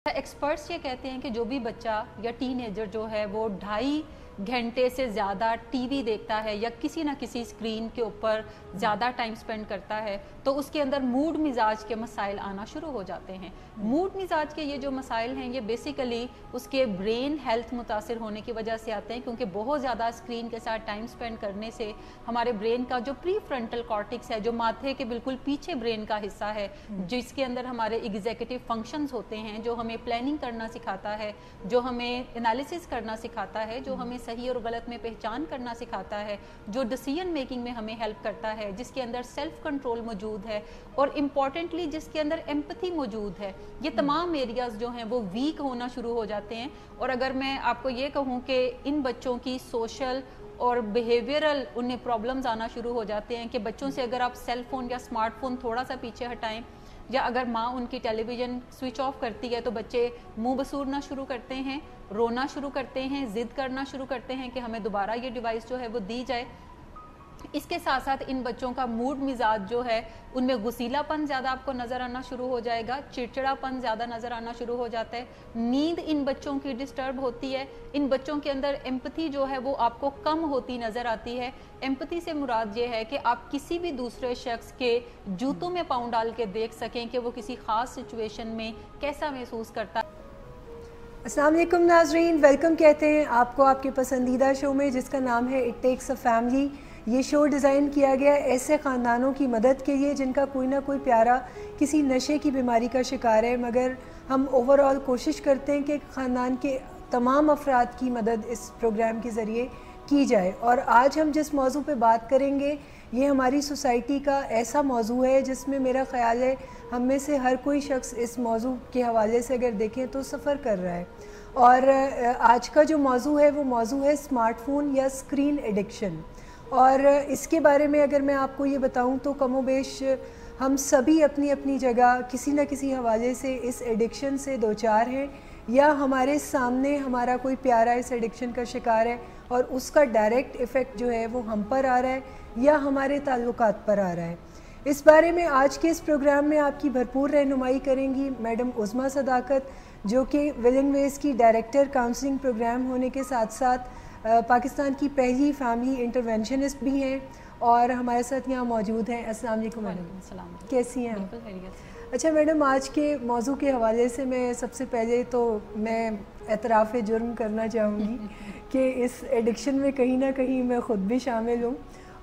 Experts ये कहते हैं कि जो भी बच्चा या टीनेजर जो है वो 2.5 घंटे से ज़्यादा टीवी देखता है या किसी ना किसी स्क्रीन के ऊपर ज़्यादा टाइम स्पेंड करता है तो उसके अंदर मूड मिजाज के मसाइल आना शुरू हो जाते हैं। मूड मिजाज के ये जो मसाइल हैं ये बेसिकली उसके ब्रेन हेल्थ मुतासिर होने की वजह से आते हैं, क्योंकि बहुत ज़्यादा स्क्रीन के साथ टाइम स्पेंड करने से हमारे ब्रेन का जो प्री फ्रंटल कॉर्टेक्स है, जो माथे के बिल्कुल पीछे ब्रेन का हिस्सा है, जिसके अंदर हमारे एग्जीक्यूटिव फंक्शंस होते हैं, जो हमें प्लानिंग करना सिखाता है, जो हमें एनालिसिस करना सिखाता है, जो हमें सही और गलत में पहचान करना सिखाता है, जो डिसीजन मेकिंग में हमें हेल्प करता है, जिसके अंदर सेल्फ कंट्रोल मौजूद है और इम्पॉर्टेंटली जिसके अंदर एम्पैथी मौजूद है, ये तमाम एरियाज जो हैं वो वीक होना शुरू हो जाते हैं। और अगर मैं आपको ये कहूँ कि इन बच्चों की सोशल और बिहेवियरल उन्हें प्रॉब्लम्स आना शुरू हो जाते हैं कि बच्चों से अगर आप सेल फोन या स्मार्टफोन थोड़ा सा पीछे हटाएं या अगर माँ उनकी टेलीविज़न स्विच ऑफ करती है तो बच्चे मुंह बसूरना शुरू करते हैं, रोना शुरू करते हैं, जिद करना शुरू करते हैं कि हमें दोबारा ये डिवाइस जो है वो दी जाए। इसके साथ साथ इन बच्चों का मूड मिजाज जो है उनमें गुसीलापन ज़्यादा आपको नज़र आना शुरू हो जाएगा, चिड़चिड़ापन ज़्यादा नज़र आना शुरू हो जाता है, नींद इन बच्चों की डिस्टर्ब होती है, इन बच्चों के अंदर एम्पैथी जो है वो आपको कम होती नज़र आती है। एम्पैथी से मुराद ये है कि आप किसी भी दूसरे शख्स के जूतों में पाँव डाल के देख सकें कि वो किसी ख़ास सिचुएशन में कैसा महसूस करता है। अस्सलाम वालेकुम नाज़रीन, वेलकम कहते हैं आपको आपके पसंदीदा शो में जिसका नाम है इट टेक्स अ फैमिली। ये शो डिज़ाइन किया गया ऐसे ख़ानदानों की मदद के लिए जिनका कोई ना कोई प्यारा किसी नशे की बीमारी का शिकार है, मगर हम ओवरऑल कोशिश करते हैं कि ख़ानदान के तमाम अफराद की मदद इस प्रोग्राम के ज़रिए की जाए। और आज हम जिस मौजू पे बात करेंगे ये हमारी सोसाइटी का ऐसा मौजू है जिसमें मेरा ख़्याल है हम में से हर कोई शख्स इस मौजू के हवाले से अगर देखें तो सफ़र कर रहा है। और आज का जो मौजू है वो मौजू है स्मार्टफोन या स्क्रीन एडिक्शन। और इसके बारे में अगर मैं आपको ये बताऊं तो कमोबेश हम सभी अपनी अपनी जगह किसी न किसी हवाले से इस एडिक्शन से दो चार हैं, या हमारे सामने हमारा कोई प्यारा इस एडिक्शन का शिकार है और उसका डायरेक्ट इफ़ेक्ट जो है वो हम पर आ रहा है या हमारे ताल्लुकात पर आ रहा है। इस बारे में आज के इस प्रोग्राम में आपकी भरपूर रहनुमाई करेंगी मैडम उज़मा सदाकत, जो कि विलिंग वेज की डायरेक्टर काउंसलिंग प्रोग्राम होने के साथ साथ पाकिस्तान की पहली फैमिली इंटरवेंशनिस्ट भी हैं और हमारे साथ यहाँ मौजूद हैं। अस्सलाम वालेकुम मैडम, कैसी हैं आप? अच्छा मैडम, आज के मौजू के हवाले से मैं सबसे पहले तो मैं एतराफ़ जुर्म करना चाहूँगी कि इस एडिक्शन में कहीं ना कहीं मैं ख़ुद भी शामिल हूँ।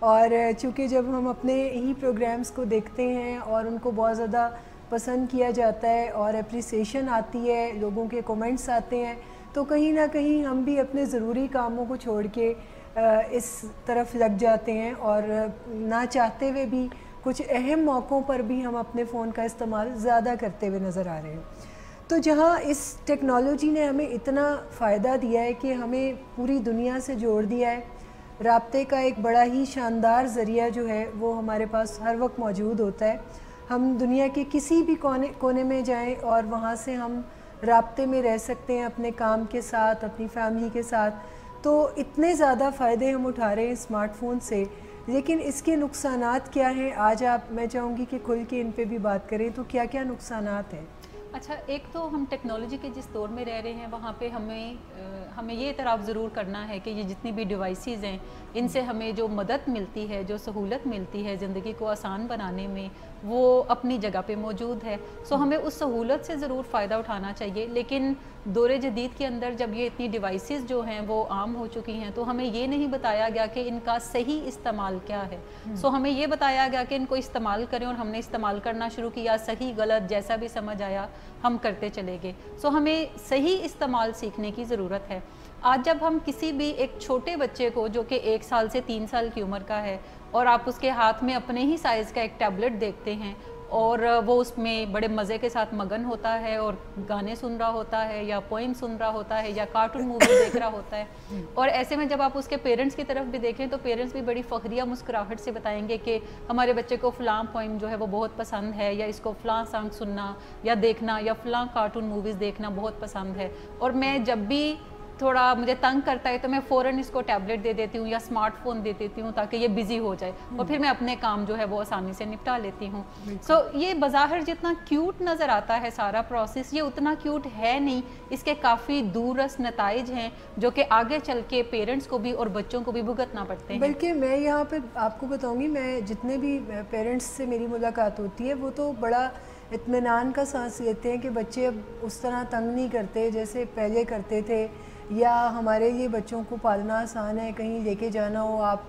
और चूँकि जब हम अपने ही प्रोग्राम्स को देखते हैं और उनको बहुत ज़्यादा पसंद किया जाता है और अप्रिसिएशन आती है, लोगों के कमेंट्स आते हैं, तो कहीं ना कहीं हम भी अपने ज़रूरी कामों को छोड़ के इस तरफ लग जाते हैं और ना चाहते हुए भी कुछ अहम मौक़ों पर भी हम अपने फ़ोन का इस्तेमाल ज़्यादा करते हुए नज़र आ रहे हैं। तो जहाँ इस टेक्नोलॉजी ने हमें इतना फ़ायदा दिया है कि हमें पूरी दुनिया से जोड़ दिया है, राब्ते का एक बड़ा ही शानदार ज़रिया जो है वो हमारे पास हर वक्त मौजूद होता है। हम दुनिया के किसी भी कोने में जाएं और वहाँ से हम राब्ते में रह सकते हैं अपने काम के साथ, अपनी फैमिली के साथ। तो इतने ज़्यादा फ़ायदे हम उठा रहे हैं स्मार्टफोन से, लेकिन इसके नुकसानात क्या हैं? आज मैं चाहूँगी कि खुल के इन पे भी बात करें, तो क्या क्या नुकसानात हैं? अच्छा, एक तो हम टेक्नोलॉजी के जिस दौर में रह रहे हैं वहाँ पे हमें ये इतराफ़ ज़रूर करना है कि ये जितनी भी डिवाइसेस हैं इनसे हमें जो मदद मिलती है, जो सहूलत मिलती है ज़िंदगी को आसान बनाने में, वो अपनी जगह पे मौजूद है। सो हमें उस सहूलत से ज़रूर फ़ायदा उठाना चाहिए। लेकिन दौर जदीद के अंदर जब ये इतनी डिवाइसेस जो हैं वो आम हो चुकी हैं तो हमें ये नहीं बताया गया कि इनका सही इस्तेमाल क्या है। सो हमें ये बताया गया कि इनको इस्तेमाल करें और हमने इस्तेमाल करना शुरू किया, सही गलत जैसा भी समझ आया हम करते चले गए। सो हमें सही इस्तेमाल सीखने की ज़रूरत है। आज जब हम किसी भी एक छोटे बच्चे को जो कि 1 साल से 3 साल की उम्र का है और आप उसके हाथ में अपने ही साइज़ का एक टैबलेट देखते हैं और वो उसमें बड़े मज़े के साथ मगन होता है और गाने सुन रहा होता है या पोइम सुन रहा होता है या कार्टून मूवी देख रहा होता है, और ऐसे में जब आप उसके पेरेंट्स की तरफ भी देखें तो पेरेंट्स भी बड़ी फ़ख्रिया मुस्कुराहट से बताएंगे कि हमारे बच्चे को फ़लाँ पोइम जो है वो बहुत पसंद है, या इसको फ़लाँ सॉन्ग सुनना या देखना या फ़लाँ कार्टून मूवीज़ देखना बहुत पसंद है। और मैं जब भी थोड़ा मुझे तंग करता है तो मैं फ़ौरन इसको टैबलेट दे देती हूँ या स्मार्टफोन दे देती हूँ ताकि ये बिजी हो जाए और फिर मैं अपने काम जो है वो आसानी से निपटा लेती हूँ। सो ये बज़ाहिर जितना क्यूट नज़र आता है सारा प्रोसेस, ये उतना क्यूट है नहीं। इसके काफ़ी दूररस नताइज हैं जो कि आगे चल के पेरेंट्स को भी और बच्चों को भी भुगतना पड़ते हैं। बल्कि मैं यहाँ पे आपको बताऊँगी, मैं जितने भी पेरेंट्स से मेरी मुलाकात होती है वो तो बड़ा इत्मीनान का सांस लेते हैं कि बच्चे अब उस तरह तंग नहीं करते जैसे पहले करते थे, या हमारे लिए बच्चों को पालना आसान है, कहीं लेके जाना हो आप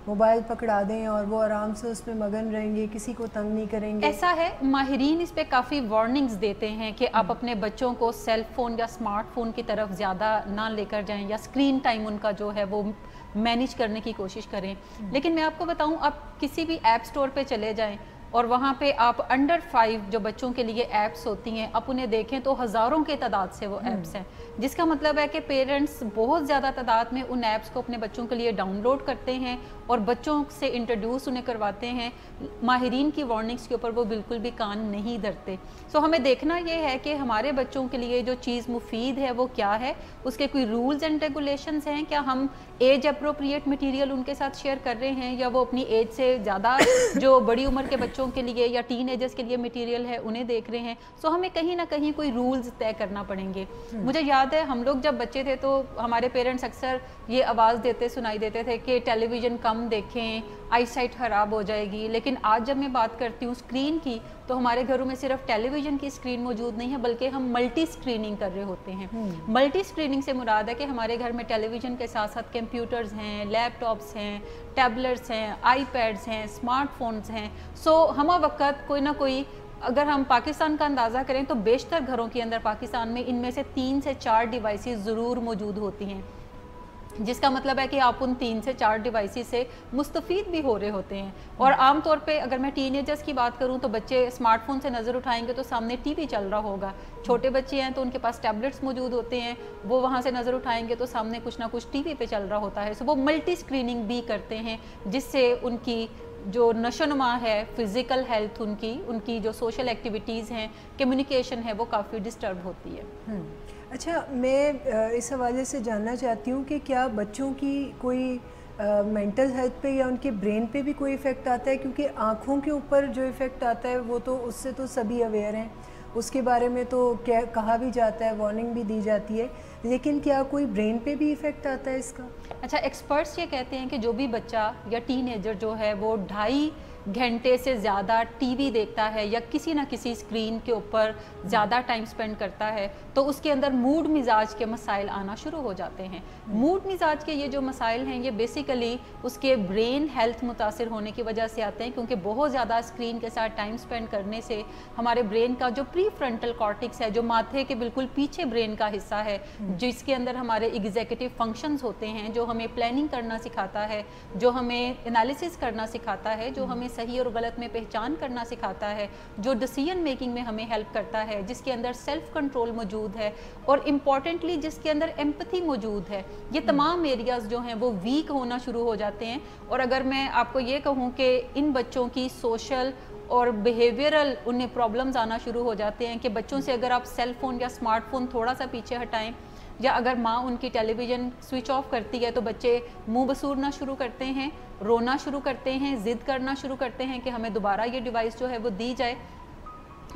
मोबाइल पकड़ा दें और वो आराम से उसमें मगन रहेंगे, किसी को तंग नहीं करेंगे। ऐसा है, माहिरीन इस पे काफ़ी वार्निंग्स देते हैं कि आप अपने बच्चों को सेल फ़ोन या स्मार्टफोन की तरफ ज़्यादा ना लेकर जाएं या स्क्रीन टाइम उनका जो है वो मैनेज करने की कोशिश करें। लेकिन मैं आपको बताऊं, आप किसी भी ऐप स्टोर पे चले जाएं और वहाँ पे आप अंडर 5 जो बच्चों के लिए ऐप्स होती हैं आप उन्हें देखें तो हज़ारों के तादाद से वो ऐप्स हैं, जिसका मतलब है कि पेरेंट्स बहुत ज़्यादा तादाद में उन ऐप्स को अपने बच्चों के लिए डाउनलोड करते हैं और बच्चों से इंट्रोड्यूस उन्हें करवाते हैं। माहिरीन की वार्निंग्स के ऊपर वो बिल्कुल भी कान नहीं धरते। सो हमें देखना ये है कि हमारे बच्चों के लिए जो चीज़ मुफीद है वो क्या है, उसके कोई रूल्स एंड रेगुलेशंस हैं, क्या हम एज अप्रोप्रिएट मटीरियल उनके साथ शेयर कर रहे हैं या वो अपनी एज से ज़्यादा जो बड़ी उम्र के बच्चों के लिए या टीनेजर्स के लिए मटेरियल है उन्हें देख रहे हैं। सो हमें कहीं ना कहीं कोई रूल्स तय करना पड़ेंगे। मुझे याद है हम लोग जब बच्चे थे तो हमारे पेरेंट्स अक्सर ये आवाज़ देते सुनाई देते थे कि टेलीविज़न कम देखें, आईसाइट ख़राब हो जाएगी। लेकिन आज जब मैं बात करती हूँ स्क्रीन की तो हमारे घरों में सिर्फ टेलीविज़न की स्क्रीन मौजूद नहीं है बल्कि हम मल्टी स्क्रीनिंग कर रहे होते हैं। मल्टी स्क्रीनिंग से मुराद है कि हमारे घर में टेलीविज़न के साथ साथ कंप्यूटर्स हैं, लैपटॉप्स हैं, टैबलेट्स हैं, आईपैड्स हैं, स्मार्टफोन्स हैं। सो हम वक्त कोई ना कोई, अगर हम पाकिस्तान का अंदाज़ा करें तो बेशतर घरों के अंदर पाकिस्तान में इनमें से 3 से 4 डिवाइसेस ज़रूर मौजूद होती हैं, जिसका मतलब है कि आप उन 3 से 4 डिवाइसेस से मुस्तफ़ीद भी हो रहे होते हैं। और आम तौर पे अगर मैं टीनेजर्स की बात करूं तो बच्चे स्मार्टफोन से नज़र उठाएंगे तो सामने टीवी चल रहा होगा। छोटे बच्चे हैं तो उनके पास टैबलेट्स मौजूद होते हैं, वो वहां से नज़र उठाएंगे तो सामने कुछ ना कुछ टीवी पे चल रहा होता है। सो वो मल्टी स्क्रीनिंग भी करते हैं जिससे उनकी जो नशोनुमा है, फिज़िकल हेल्थ, उनकी जो सोशल एक्टिविटीज़ हैं, कम्युनिकेशन है, वो काफ़ी डिस्टर्ब होती है। अच्छा, मैं इस हवाले से जानना चाहती हूँ कि क्या बच्चों की कोई मेंटल हेल्थ पे या उनके ब्रेन पे भी कोई इफ़ेक्ट आता है? क्योंकि आँखों के ऊपर जो इफ़ेक्ट आता है वो तो उससे तो सभी अवेयर हैं, उसके बारे में तो क्या कहा भी जाता है, वार्निंग भी दी जाती है, लेकिन क्या कोई ब्रेन पे भी इफ़ेक्ट आता है इसका? अच्छा, एक्सपर्ट्स ये कहते हैं कि जो भी बच्चा या टीनेजर जो है वो 2.5 घंटे से ज़्यादा टीवी देखता है या किसी ना किसी स्क्रीन के ऊपर ज़्यादा टाइम स्पेंड करता है तो उसके अंदर मूड मिजाज के मसाइल आना शुरू हो जाते हैं। मूड मिजाज के ये जो मसाइल हैं ये बेसिकली उसके ब्रेन हेल्थ मुतासिर होने की वजह से आते हैं, क्योंकि बहुत ज़्यादा स्क्रीन के साथ टाइम स्पेंड करने से हमारे ब्रेन का जो प्री फ्रंटल कॉर्टेक्स है, जो माथे के बिल्कुल पीछे ब्रेन का हिस्सा है, जिसके अंदर हमारे एग्जीक्यूटिव फंक्शंस होते हैं, जो हमें प्लानिंग करना सिखाता है, जो हमें एनालिसिस करना सिखाता है, जो हमें सही और गलत में पहचान करना सिखाता है, जो डिसीजन मेकिंग में हमें हेल्प करता है, जिसके अंदर सेल्फ कंट्रोल मौजूद है और इम्पॉर्टेंटली जिसके अंदर एम्पैथी मौजूद है, ये तमाम एरियाज जो हैं वो वीक होना शुरू हो जाते हैं। और अगर मैं आपको ये कहूँ कि इन बच्चों की सोशल और बिहेवियरल उन्हें प्रॉब्लम्स आना शुरू हो जाते हैं कि बच्चों से अगर आप सेल फ़ोन या स्मार्टफोन थोड़ा सा पीछे हटाएं या अगर माँ उनकी टेलीविज़न स्विच ऑफ करती है तो बच्चे मुंह बसूरना शुरू करते हैं, रोना शुरू करते हैं, ज़िद करना शुरू करते हैं कि हमें दोबारा ये डिवाइस जो है वो दी जाए।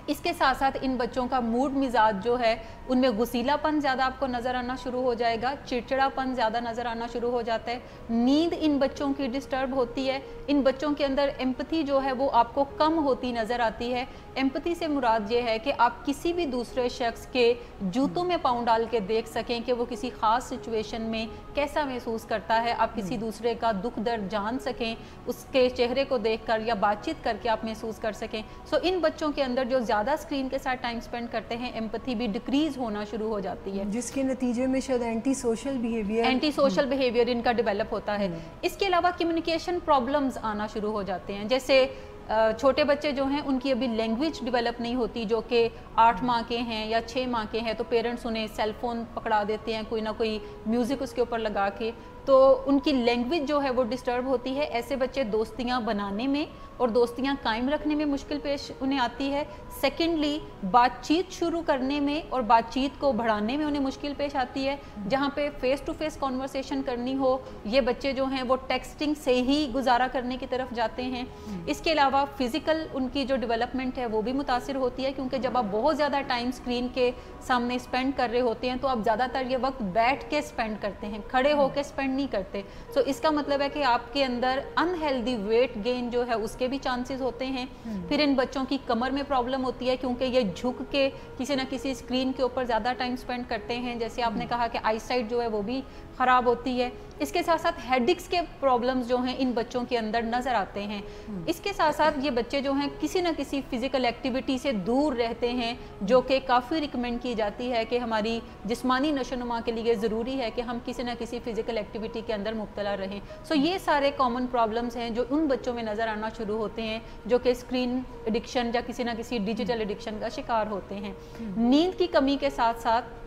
इसके साथ साथ इन बच्चों का मूड मिजाज जो है उनमें गुसीलापन ज़्यादा आपको नज़र आना शुरू हो जाएगा, चिड़चिड़ापन ज़्यादा नज़र आना शुरू हो जाता है, नींद इन बच्चों की डिस्टर्ब होती है, इन बच्चों के अंदर एम्पैथी जो है वो आपको कम होती नज़र आती है। एम्पैथी से मुराद ये है कि आप किसी भी दूसरे शख्स के जूतों में पाँव डाल के देख सकें कि वो किसी ख़ास सिचुएशन में कैसा महसूस करता है, आप किसी दूसरे का दुख दर्द जान सकें, उसके चेहरे को देखकर या बातचीत करके आप महसूस कर सकें। सो इन बच्चों के अंदर जो ज़्यादा स्क्रीन के साथ टाइम स्पेंड करते हैं एम्पैथी भी डिक्रीज होना शुरू हो जाती है, जिसके नतीजे में शायद एंटी सोशल बिहेवियर इनका डेवलप होता है। इसके अलावा कम्युनिकेशन प्रॉब्लम्स आना शुरू हो जाते हैं, जैसे छोटे बच्चे जो हैं उनकी अभी लैंग्वेज डेवलप नहीं होती, जो कि 8 माह के हैं या 6 माह के हैं, तो पेरेंट्स उन्हें सेल फ़ोन पकड़ा देते हैं, कोई ना कोई म्यूज़िक उसके ऊपर लगा के, تو ان کی لینگویج جو ہے وہ ڈسٹرب ہوتی ہے. ایسے بچے دوستیاں بنانے میں اور دوستیاں قائم رکھنے میں مشکل پیش انہیں آتی ہے. سیکنڈلی بات چیت شروع کرنے میں اور بات چیت کو بڑھانے میں انہیں مشکل پیش آتی ہے. جہاں پہ فیس ٹو فیس کانورسیشن کرنی ہو یہ بچے جو ہیں وہ ٹیکسٹنگ سے ہی گزارا کرنے کی طرف جاتے ہیں. اس کے علاوہ فزیکل ان کی جو ڈیولپمنٹ ہے وہ بھی متاثر ہوتی ہے, کیونکہ جب آپ بہت زیادہ ٹائم اسکرین کے سامنے اسپینڈ کر رہے ہوتے ہیں تو آپ زیادہ تر یہ وقت بیٹھ کے اسپینڈ کرتے ہیں, کھڑے ہو کے اسپینڈ نہیں کرتے. سو اس کا مطلب ہے کہ آپ کے اندر انہیلدی ویٹ گین جو ہے اس کے بھی چانسز ہوتے ہیں. پھر ان بچوں کی کمر میں پرابلم ہوتی ہے کیونکہ یہ جھک کے کسی نہ کسی اسکرین کے اوپر زیادہ ٹائم اسپینڈ کرتے ہیں. جیسے آپ نے کہا کہ آئی سائٹ جو ہے وہ بھی خراب ہوتی ہے. اس کے ساتھ ساتھ ہیڈ ایکس کے پرابلمز جو ہیں ان بچوں کے اندر نظر آتے ہیں. اس کے ساتھ ساتھ یہ بچے جو ہیں کسی نہ کسی فزیکل ایکٹیویٹی سے دور رہتے ہیں, جو کہ کافی ریکمینڈ کی جاتی ہے کہ ہماری جسمانی نشو و نما کے لیے ضروری ہے کہ ہم کسی نہ کسی فزیکل ایکٹیویٹی کے اندر مبتلا رہیں. سو یہ سارے کامن پرابلمز ہیں جو ان بچوں میں نظر آنا شروع ہوتے ہیں جو کہ اسکرین ایڈکشن یا کسی نہ کسی ڈیجیٹل ایڈکشن کا شکار ہوتے ہیں. نیند کی کمی کے ساتھ ساتھ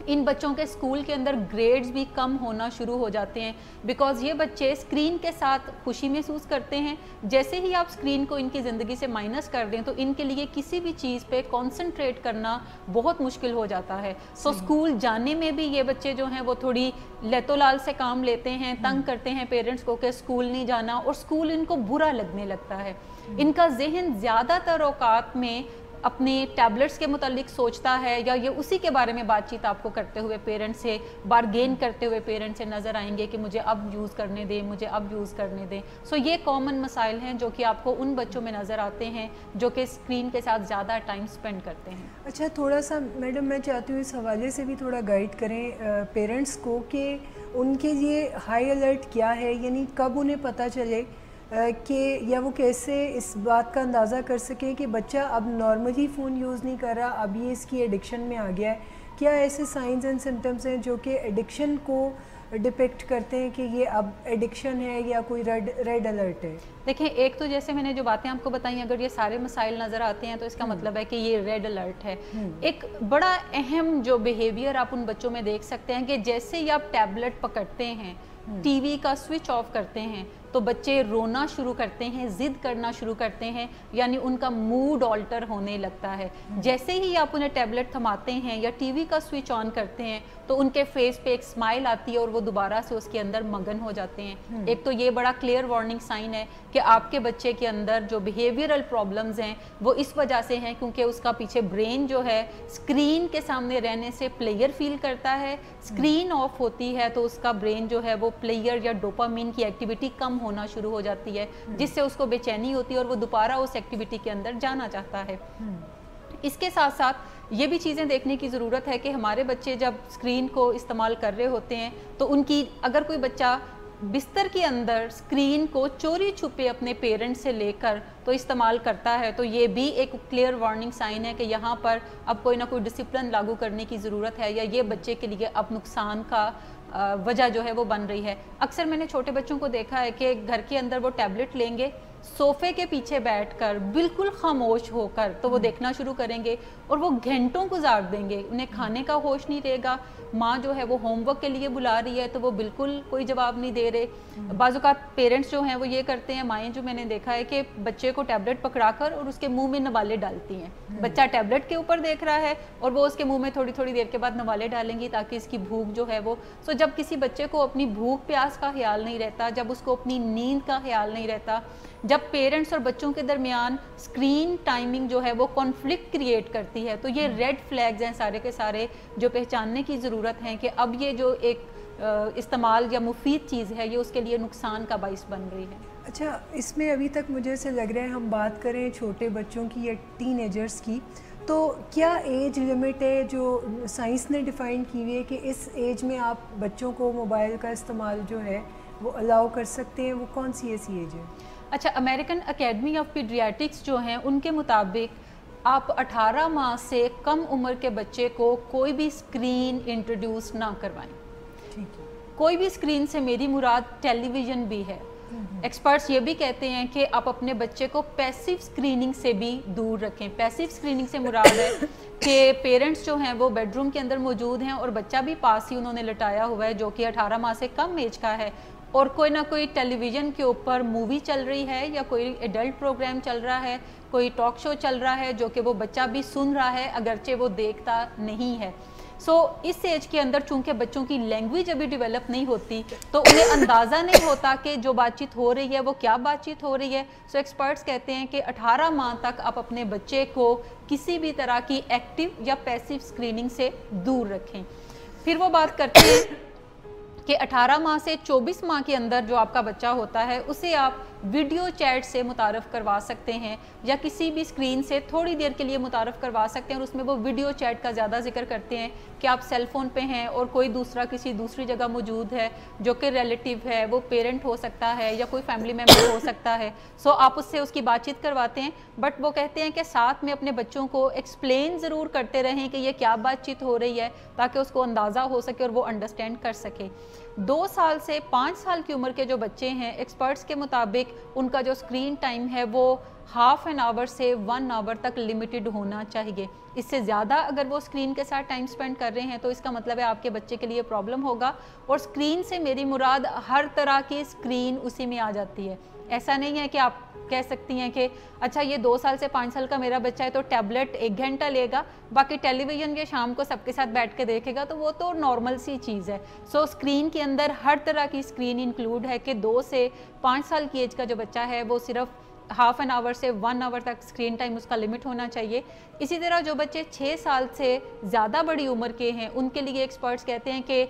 ان بچوں کے اسکول کے اندر گریڈز بھی کم ہونا شروع ہو جاتے ہیں, بیکاز یہ بچے اسکرین کے ساتھ خوشی محسوس کرتے ہیں. جیسے ہی آپ اسکرین کو ان کی زندگی سے مائنس کر دیں تو ان کے لیے کسی بھی چیز پہ کانسنٹریٹ کرنا بہت مشکل ہو جاتا ہے. سو اسکول جانے میں بھی یہ بچے جو ہیں وہ تھوڑی لیتو لال سے کام لیتے ہیں, تنگ کرتے ہیں پیرنٹس کو کہ اسکول نہیں جانا, اور اسکول ان کو برا لگنے لگتا ہے. ان کا ذہن زیادہ تر اوقات میں اپنے ٹیبلٹس کے متعلق سوچتا ہے, یا یہ اسی کے بارے میں بات چیت آپ کو کرتے ہوئے پیرنٹ سے بارگین کرتے ہوئے پیرنٹ سے نظر آئیں گے کہ مجھے اب یوز کرنے دیں, مجھے اب یوز کرنے دیں. سو یہ کامن مسائل ہیں جو کہ آپ کو ان بچوں میں نظر آتے ہیں جو کہ اسکرین کے ساتھ زیادہ ٹائم اسپینڈ کرتے ہیں. اچھا, تھوڑا سا میڈم میں چاہتی ہوں اس حوالے سے بھی تھوڑا گائیڈ کریں پیرنٹس کو کہ ان کے لیے ہائی الرٹ کیا ہے, یعنی کب انہیں پتہ چلے کہ یا وہ کیسے اس بات کا اندازہ کر سکیں کہ بچہ اب نارملی فون یوز نہیں کر رہا, اب یہ اس کی ایڈکشن میں آ گیا ہے. کیا ایسے سائنز اینڈ سمٹمز ہیں جو کہ ایڈکشن کو ڈپیکٹ کرتے ہیں کہ یہ اب ایڈکشن ہے یا کوئی ریڈ الرٹ ہے؟ دیکھیں, ایک تو جیسے میں نے جو باتیں آپ کو بتائیں, اگر یہ سارے مسائل نظر آتے ہیں تو اس کا مطلب ہے کہ یہ ریڈ الرٹ ہے. ایک بڑا اہم جو بیہیویئر آپ ان بچوں میں دیکھ سکتے ہیں کہ جیسے ہی آپ ٹیبلٹ پکڑتے ہیں, ٹی وی کا سوئچ آف کرتے ہیں تو بچے رونا شروع کرتے ہیں, ضد کرنا شروع کرتے ہیں, یعنی ان کا موڈ آلٹر ہونے لگتا ہے. جیسے ہی آپ انہیں ٹیبلٹ تھماتے ہیں یا ٹی وی کا سوئچ آن کرتے ہیں تو ان کے فیس پہ ایک اسمائل آتی ہے اور وہ دوبارہ سے اس کے اندر مگن ہو جاتے ہیں. ایک تو یہ بڑا کلیئر وارننگ سائن ہے کہ آپ کے بچے کے اندر جو بیہیویئرل پرابلمز ہیں وہ اس وجہ سے ہیں کیونکہ اس کا پیچھے برین جو ہے اسکرین کے سامنے رہنے سے پلیئر فیل کرتا ہے. اسکرین آف ہوتی ہے تو اس کا برین جو ہے وہ پلیئر یا ڈوپامین کی ایکٹیویٹی کم ہونا شروع ہو جاتی ہے, جس سے اس کو بے چینی ہوتی ہے اور وہ دوبارہ اس ایکٹیویٹی کے اندر جانا چاہتا ہے. اس کے ساتھ ساتھ یہ بھی چیزیں دیکھنے کی ضرورت ہے کہ ہمارے بچے جب اسکرین کو استعمال کر رہے ہوتے ہیں تو ان کی, اگر کوئی بچہ بستر کے اندر اسکرین کو چوری چھپے اپنے پیرنٹ سے لے کر تو استعمال کرتا ہے تو یہ بھی ایک کلیئر وارننگ سائن ہے کہ یہاں پر اب کوئی نہ کوئی ڈسپلن لاگو کرنے کی ضرورت ہے, یا یہ بچے کے لیے اب نقصان کا وجہ جو ہے وہ بن رہی ہے. اکثر میں نے چھوٹے بچوں کو دیکھا ہے کہ گھر کے اندر وہ ٹیبلٹ لیں گے, صوفے کے پیچھے بیٹھ کر بالکل خاموش ہو کر تو وہ دیکھنا شروع کریں گے اور وہ گھنٹوں گزار دیں گے, انہیں کھانے کا ہوش نہیں رہے گا. ماں جو ہے وہ ہوم ورک کے لیے بلا رہی ہے تو وہ بالکل کوئی جواب نہیں دے رہے. بعض اوقات پیرنٹس جو ہیں وہ یہ کرتے ہیں, مائیں جو میں نے دیکھا ہے کہ بچے کو ٹیبلٹ پکڑا کر اور اس کے منہ میں نوالے ڈالتی ہیں. بچہ ٹیبلٹ کے اوپر دیکھ رہا ہے اور وہ اس کے منہ میں تھوڑی تھوڑی دیر کے بعد نوالے ڈالیں گی تاکہ اس کی بھوک جو ہے وہ, سو جب کسی بچے کو اپنی بھوک پیاس کا خیال نہیں رہتا, جب اس کو اپنی نیند کا خیال نہیں رہتا, جب پیرنٹس اور بچوں کے درمیان اسکرین ٹائمنگ جو ہے وہ کانفلکٹ کریٹ کرتی ہے, تو یہ ریڈ فلیگز ہیں سارے کے سارے جو پہچاننے کی ضرورت ہے کہ اب یہ جو ایک استعمال یا مفید چیز ہے یہ اس کے لیے نقصان کا باعث بن رہی ہے. اچھا, اس میں ابھی تک مجھے سے لگ رہا ہے ہم بات کریں چھوٹے بچوں کی یا ٹین ایجرز کی, تو کیا ایج لمٹ ہے جو سائنس نے ڈیفائن کی ہوئی ہے کہ اس ایج میں آپ بچوں کو موبائل کا استعمال جو ہے وہ الاؤ کر سکتے ہیں, وہ کون سی ایسی ایج ہے؟ اچھا, امریکن اکیڈمی آف پیڈیاٹرکس جو ہیں ان کے مطابق آپ 18 ماہ سے کم عمر کے بچے کو کوئی بھی اسکرین انٹروڈیوس نہ کروائیں. ٹھیک ہے. کوئی بھی اسکرین سے میری مراد ٹیلی ویژن بھی ہے. एक्सपर्ट्स ये भी कहते हैं कि आप अपने बच्चे को पैसिव स्क्रीनिंग से भी दूर रखें। पैसिव स्क्रीनिंग से मुराद है कि पेरेंट्स जो हैं वो बेडरूम के अंदर मौजूद हैं और बच्चा भी पास ही उन्होंने लटाया हुआ है जो कि 18 माह से कम एज का है, और कोई ना कोई टेलीविज़न के ऊपर मूवी चल रही है या कोई एडल्ट प्रोग्राम चल रहा है, कोई टॉक शो चल रहा है जो कि वो बच्चा भी सुन रहा है अगरचे वो देखता नहीं है। इस एज के अंदर चूंकि बच्चों की लैंग्वेज अभी डेवलप नहीं होती तो उन्हें अंदाज़ा नहीं होता कि जो बातचीत हो रही है वो क्या बातचीत हो रही है। एक्सपर्ट्स कहते हैं कि 18 माह तक आप अपने बच्चे को किसी भी तरह की एक्टिव या पैसिव स्क्रीनिंग से दूर रखें। फिर वो बात करते हैं कि 18 माह से 24 माह के अंदर जो आपका बच्चा होता है उसे आप वीडियो चैट से मुतारफ़ करवा सकते हैं या किसी भी स्क्रीन से थोड़ी देर के लिए मुतारफ़ करवा सकते हैं, और उसमें वो वीडियो चैट का ज़्यादा जिक्र करते हैं कि आप सेल फ़ोन पे हैं और कोई दूसरा किसी दूसरी जगह मौजूद है जो कि रिलेटिव है, वो पेरेंट हो सकता है या कोई फैमिली मेम्बर हो सकता है। आप उससे उसकी बातचीत करवाते हैं, बट वो कहते हैं कि साथ में अपने बच्चों को एक्सप्लेन ज़रूर करते रहें कि ये क्या बातचीत हो रही है ताकि उसको अंदाज़ा हो सके और वो अंडरस्टैंड कर सके। 2 साल से 5 साल की उम्र के जो बच्चे हैं, एक्सपर्ट्स के मुताबिक उनका जो स्क्रीन टाइम है वो हाफ एन आवर से 1 आवर तक लिमिटेड होना चाहिए। इससे ज़्यादा अगर वो स्क्रीन के साथ टाइम स्पेंड कर रहे हैं तो इसका मतलब है आपके बच्चे के लिए प्रॉब्लम होगा। और स्क्रीन से मेरी मुराद हर तरह की स्क्रीन उसी में आ जाती है। ऐसा नहीं है कि आप कह सकती हैं कि अच्छा ये 2 साल से 5 साल का मेरा बच्चा है तो टैबलेट 1 घंटा लेगा, बाकी टेलीविज़न ये शाम को सबके साथ बैठ के देखेगा, तो वो तो नॉर्मल सी चीज़ है। स्क्रीन के अंदर हर तरह की स्क्रीन इंक्लूड है कि 2 से 5 साल की एज का जो बच्चा है वो सिर्फ हाफ एन आवर से 1 आवर तक स्क्रीन टाइम उसका लिमिट होना चाहिए। इसी तरह जो बच्चे 6 साल से ज़्यादा बड़ी उम्र के हैं उनके लिए एक्सपर्ट्स कहते हैं कि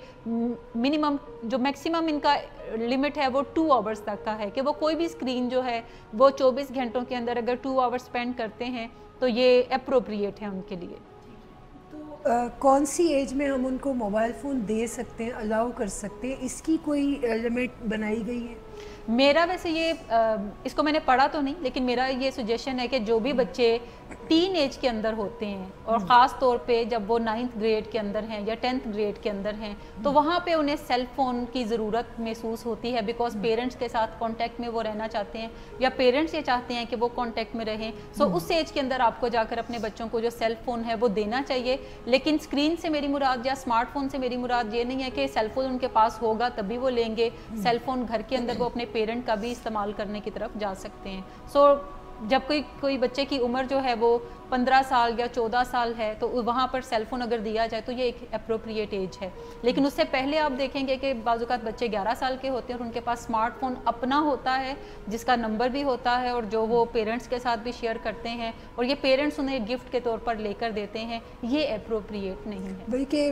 मिनिमम जो मैक्सिमम इनका लिमिट है वो 2 आवर्स तक का है, कि वो कोई भी स्क्रीन जो है वो 24 घंटों के अंदर अगर 2 आवर्स स्पेंड करते हैं तो ये अप्रोप्रिएट है उनके लिए। कौन सी एज में हम उनको मोबाइल फ़ोन दे सकते हैं, अलाउ कर सकते हैं, इसकी कोई लिमिट बनाई गई है? मेरा वैसे ये इसको मैंने पढ़ा तो नहीं, लेकिन मेरा ये सजेशन है कि जो भी बच्चे टीन एज के अंदर होते हैं और ख़ास तौर पे जब वो 9th ग्रेड के अंदर हैं या 10th ग्रेड के अंदर हैं तो वहाँ पे उन्हें सेल फ़ोन की ज़रूरत महसूस होती है, बिकॉज पेरेंट्स के साथ कांटेक्ट में वो रहना चाहते हैं या पेरेंट्स ये चाहते हैं कि वो कांटेक्ट में रहें। उस एज के अंदर आपको जाकर अपने बच्चों को जो सेल फ़ोन है वो देना चाहिए। लेकिन स्क्रीन से मेरी मुराद या स्मार्टफोन से मेरी मुराद ये नहीं है कि सेल फ़ोन उनके पास होगा तभी वो लेंगे। सेल फ़ोन घर के अंदर वो अपने पेरेंट का भी इस्तेमाल करने की तरफ जा सकते हैं। जब कोई बच्चे की उम्र जो है वो 15 साल या 14 साल है तो वहाँ पर सेल फ़ोन अगर दिया जाए तो ये एक अप्रोप्रिएट एज है। लेकिन उससे पहले आप देखेंगे कि बाज़-औक़ात बच्चे 11 साल के होते हैं और उनके पास स्मार्टफोन अपना होता है जिसका नंबर भी होता है और जो वो पेरेंट्स के साथ भी शेयर करते हैं और ये पेरेंट्स उन्हें गिफ्ट के तौर पर लेकर देते हैं, ये अप्रोप्रिएट नहीं है। बल्कि